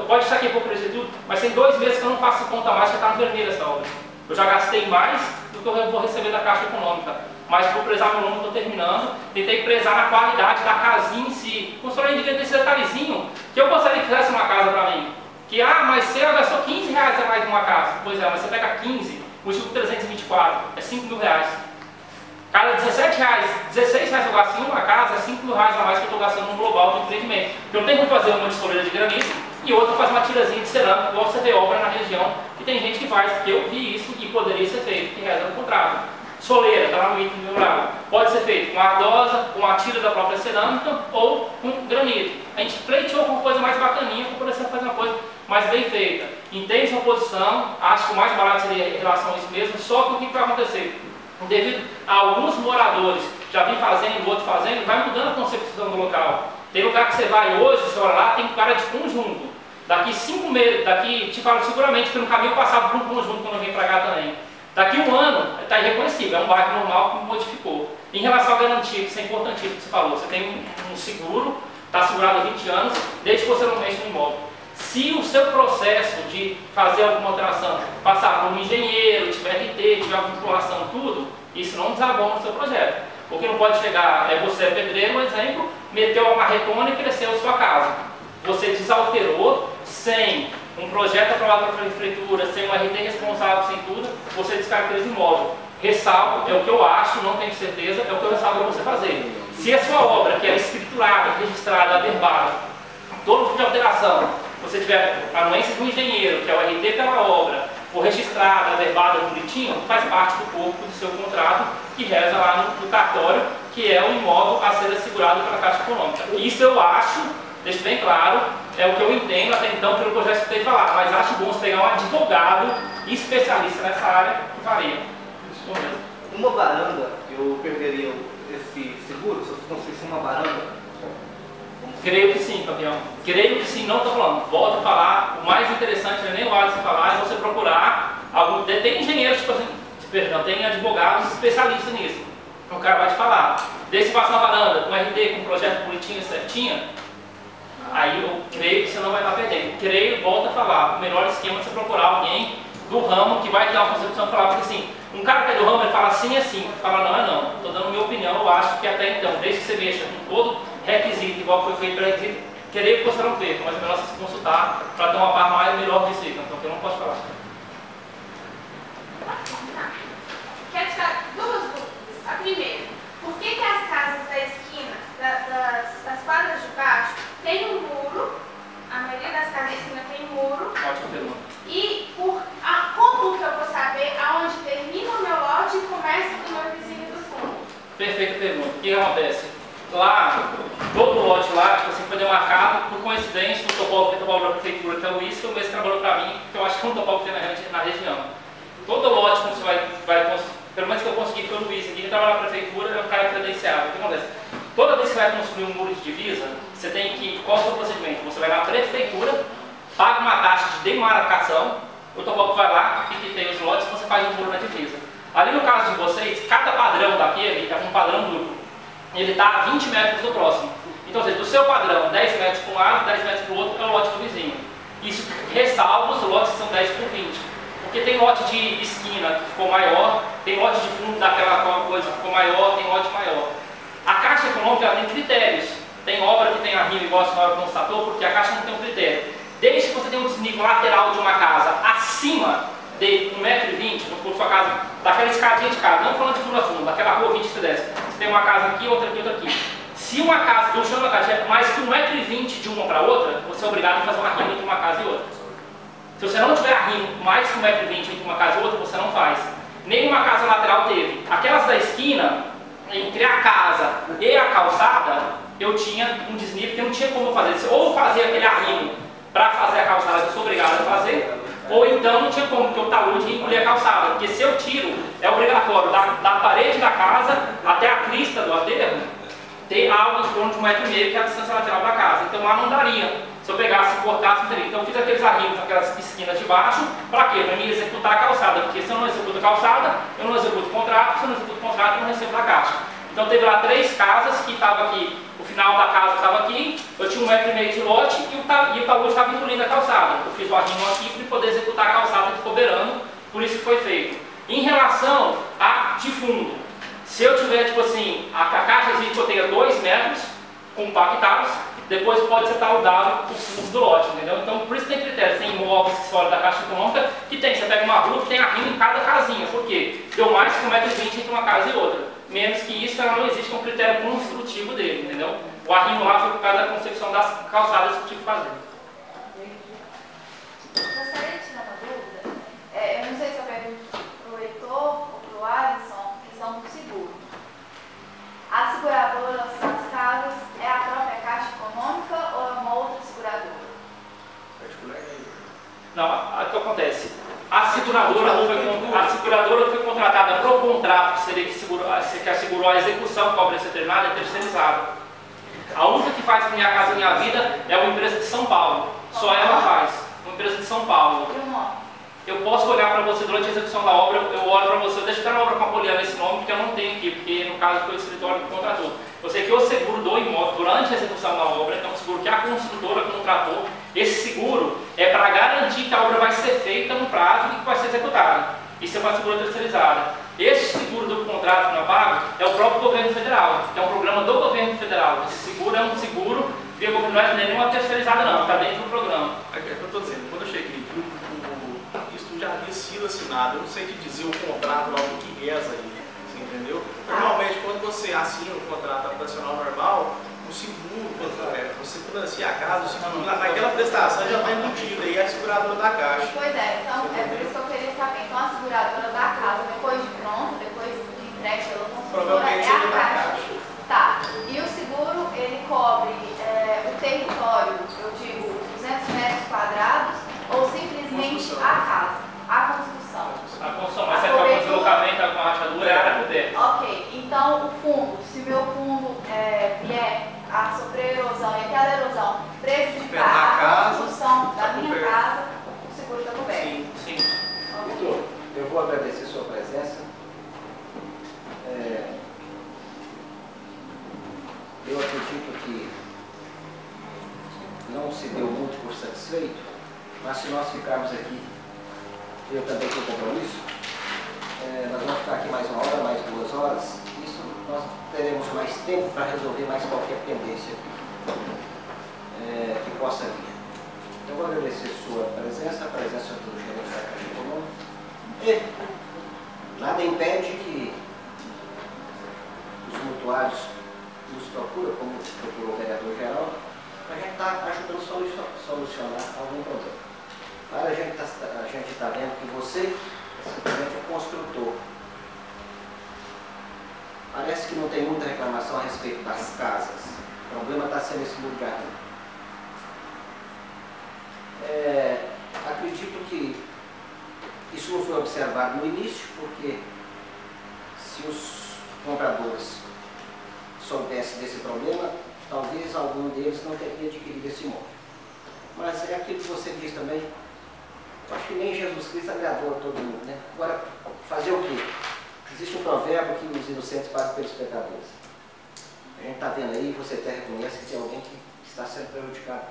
Pode estar aqui por preço de tudo, mas tem 2 meses que eu não faço conta mais, que está no vermelho essa obra. Eu já gastei mais do que eu vou receber da Caixa Econômica. Mas por prezar meu nome, estou terminando. Tentei prezar na qualidade da casinha em si. Construindo desse detalhezinho que eu gostaria que fizesse uma casa para mim. Que, mas você gastou 15 reais a mais numa casa. Pois é, mas você pega 15, custa 324, é 5 mil reais. Cada 17 reais, 16 reais eu gasto em uma casa, é 5 mil reais a mais que eu estou gastando no global do empreendimento. Eu não tenho como fazer uma de soleira de granito e outra fazer uma tirazinha de cerâmica, igual você vê obra na região, que tem gente que faz, porque eu vi isso e poderia ser feito, que reza no contrato. Soleira, está lá no item do meu lado. Pode ser feito com ardosa, com a tira da própria cerâmica ou com granito. A gente pleiteou com uma coisa mais bacaninha para poder fazer uma coisa mais bem feita. Entende sua posição, acho que o mais barato seria em relação a isso mesmo, só que o que vai acontecer? Devido a alguns moradores já vim fazendo, o outro fazendo, vai mudando a concepção do local. Tem lugar que você vai hoje, você olha lá, tem cara de conjunto. Daqui 5 meses, te falo seguramente que no caminho passava por um conjunto quando eu vim para cá também. Daqui um ano, está irreconhecível, é um bairro normal que modificou. Em relação à garantia, que isso é importantíssimo que você falou, você tem um seguro, está segurado há 20 anos, desde que você não mexa no imóvel. Se o seu processo de fazer alguma alteração passar por um engenheiro, tiver RT, tiver uma vinculação, tudo, isso não desabona o seu projeto. Porque não pode chegar, você é pedreiro, um exemplo, meteu uma marretona e cresceu a sua casa. Você desalterou sem um projeto aprovado pela prefeitura, sem um RT responsável, sem tudo, você descaracteriza o imóvel. Ressalvo, é o que eu acho, não tenho certeza, é o que eu ressalvo para você fazer. Se a sua obra, que é escriturada, registrada, averbada, todo tipo de alteração, você tiver anuência de um engenheiro, que é o RT pela obra, for registrada, averbada, bonitinho, faz parte do corpo do seu contrato, que reza lá no cartório, que é o imóvel a ser assegurado pela Caixa Econômica. Isso eu acho, deixo bem claro, é o que eu entendo até então pelo que eu já escutei falar, mas acho bom você pegar um advogado especialista nessa área que faria. Isso mesmo. Uma varanda, eu perderia esse seguro se eu construísse uma varanda? Creio que sim, campeão. Creio que sim, não estou falando. Volto a falar, o mais interessante não é nem o lado de você falar, é você procurar algum. Tem engenheiros, tipo assim, perdão, tem advogados especialistas nisso. O cara vai te falar. Desde que passa na varanda, com RT, com um projeto bonitinho, certinho, aí eu creio que você não vai estar perdendo. Creio, volto a falar, o melhor esquema é você procurar alguém do ramo que vai ter uma concepção de falar, porque assim, um cara que é do ramo, ele fala assim e assim, fala não é não. Estou dando minha opinião, eu acho que até então, desde que você mexa com todo requisito, igual foi feito para requisito, creio que você não perca, mas é melhor você se consultar para ter uma parte mais melhor disso aí, então eu não posso falar. Quero tirar duas dúvidas. A primeira, por que as casas da esquina, das quadras de baixo, tem um muro? A maioria das casas da esquina tem um muro. Ótima pergunta. E como que eu vou saber aonde termina o meu lote e começa o meu vizinho do fundo? Perfeita pergunta. O que acontece? Lá, todo lote lá, tipo assim, foi demarcado por coincidência, o topógrafo que trabalhou da prefeitura, que é o Luiz, foi o mesmo que trabalhou para mim, que eu acho que é um topógrafo que tem na região. Todo lote, quando você vai pelo menos que eu consegui, foi o Luiz, aqui que trabalha na prefeitura, é um cara credenciado. O que acontece? Toda vez que você vai construir um muro de divisa, você tem que, qual é o seu procedimento? Você vai na prefeitura, paga uma taxa de demarcação, o topógrafo vai lá, e tem os lotes, você faz um muro na divisa. Ali no caso de vocês, cada padrão daquele é um padrão duplo. Ele está a 20 metros do próximo. Então, ou seja, do seu padrão, 10 metros para um lado, 10 metros para o outro, é o lote do vizinho. Isso ressalva os lotes que são 10 por 20. Porque tem lote de esquina que ficou maior, tem lote de fundo daquela coisa que ficou maior, tem lote maior. A Caixa Econômica tem critérios. Tem obra que tem arrimo, igual a senhora constatou, porque a Caixa não tem um critério. Desde que você tenha um desnível lateral de uma casa acima de 1,20 m, vamos supor sua casa, daquela escadinha de casa, não falando de fundo a fundo, daquela rua 20 você desce. Você tem uma casa aqui, outra aqui, outra aqui. Se uma casa do chão da casa é mais que 1,20 m de uma para outra, você é obrigado a fazer um arrimo entre uma casa e outra. Se você não tiver arrimo mais que 1,20 m entre uma casa e outra, você não faz. Nenhuma casa lateral teve. Aquelas da esquina, entre a casa e a calçada, eu tinha um desnível que não tinha como fazer. Ou fazer aquele arrimo para fazer a calçada, que eu sou obrigado a fazer, ou então não tinha como, porque o talude ia engolir a calçada. Porque se eu tiro, é obrigatório, da parede da casa até a crista do aterro, ter algo em torno de 1,5 m, que é a distância lateral da casa. Então lá não daria. Se eu pegasse e cortasse, não teria. Então eu fiz aqueles arrimos, aquelas esquinas de baixo, para quê? Para mim executar a calçada. Porque se eu não executo a calçada, eu não executo o contrato, se eu não executo o contrato, eu não recebo da Caixa. Então teve lá 3 casas que estava aqui, o final da casa estava aqui, eu tinha 1,5 m de lote e o talude estava engolindo a calçada. Eu fiz o arrimo aqui para poder executar a calçada que ficou beirando por isso que foi feito. Em relação a de fundo, se eu tiver, tipo assim, a caixa exige que eu tenha 2 metros compactados, depois pode ser taludado os fundos do lote, entendeu? Então, por isso tem critérios, tem imóveis que fora da Caixa Econômica, que tem, você pega uma rua que tem arrimo em cada casinha, por quê? Deu mais que 1,20 m entre uma casa e outra. Menos que isso, ela não existe um critério construtivo dele, entendeu? O arrimo lá foi por causa da concepção das calçadas que eu tive que fazer. Gostaria de tirar uma dúvida. Eu não sei se eu pergunto para o Heitor ou para o Alisson, questão do seguro. A seguradora das casas é a própria Caixa Econômica ou é uma outra seguradora? Não, o que acontece? A seguradora foi contratada para o contrato, que assegurou a execução com a obra veterinária terceirizada. A única que faz Minha Casa Minha Vida é uma empresa de São Paulo. Só ela faz. Uma empresa de São Paulo. E o nome? Eu posso olhar para você durante a execução da obra, eu olho para você, deixa eu dar uma obra com a Poliana esse nome, porque eu não tenho aqui, porque no caso foi o escritório que contratou. Eu sei que o seguro do imóvel durante a execução da obra, então o seguro que a construtora contratou, esse seguro é para garantir que a obra vai ser feita no prazo e que vai ser executada. Isso é uma seguro terceirizada. Esse seguro do contrato que não pago é o próprio governo federal, é um programa do governo federal. Esse seguro é um seguro via governo, não é nenhuma terceirizada não, está dentro do programa. É que eu estou dizendo, quando eu cheguei, isso já havia sido assinado, eu não sei te dizer o contrato lá do que reza aí, você entendeu? Normalmente, quando você assina o contrato habitacional normal, o seguro, você financia a casa, o seguro naquela prestação já está embutido aí, é a seguradora da Caixa. Pois é, então é por isso que eu queria saber. Então a seguradora da casa, depois de pronto, depois de entregue pela construtora, é a Caixa. Tá. E o seguro, ele cobre o território, eu digo, 200 metros quadrados, ou simplesmente a casa, a construção? A construção, mas você vai fazer o deslocamento com a rachadura, é a área coberta. Ok, então o fundo, se meu fundo vier a sofrer erosão e aquela erosão prejudicar a construção da minha casa, o seguro está coberto. Sim, sim. Vitor, eu vou agradecer sua presença. Eu acredito que não se deu muito por satisfeito, mas se nós ficarmos aqui, eu também tenho compromisso, nós vamos ficar aqui mais 1 hora, mais 2 horas, isso nós teremos mais tempo para resolver mais qualquer pendência que possa vir. Eu vou agradecer sua presença, a presença do gerente da Caixa Econômica, e nada impede que os mutuários nos procuram, como procurou o vereador geral, para a gente estar ajudando a solucionar algum problema. Para a gente está vendo que você simplesmente é construtor. Parece que não tem muita reclamação a respeito das casas. O problema está sendo esse muro de arrimo. Acredito que isso não foi observado no início, porque se os compradores soubessem desse problema, talvez algum deles não teria adquirido esse imóvel. Mas é aquilo que você diz também. Eu acho que nem Jesus Cristo agradou a todo mundo, né? Agora, fazer o quê? Existe um provérbio que os inocentes pagam pelos pecadores. A gente está vendo aí, você até reconhece que tem alguém que está sendo prejudicado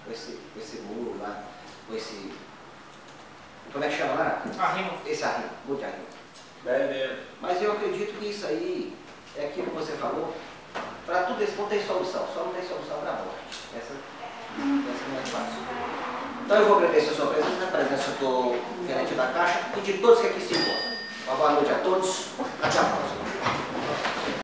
com esse muro lá, com esse... Como é que chama lá? Arrimo. Esse arrimo, muro de arrimo. Mas eu acredito que isso aí é aquilo que você falou. Para tudo isso não tem solução, só não tem solução para a morte. Essa não é fácil. Então eu vou agradecer a sua presença, a presença do gerente da Caixa e de todos que aqui se encontram. Uma boa noite a todos, até a próxima.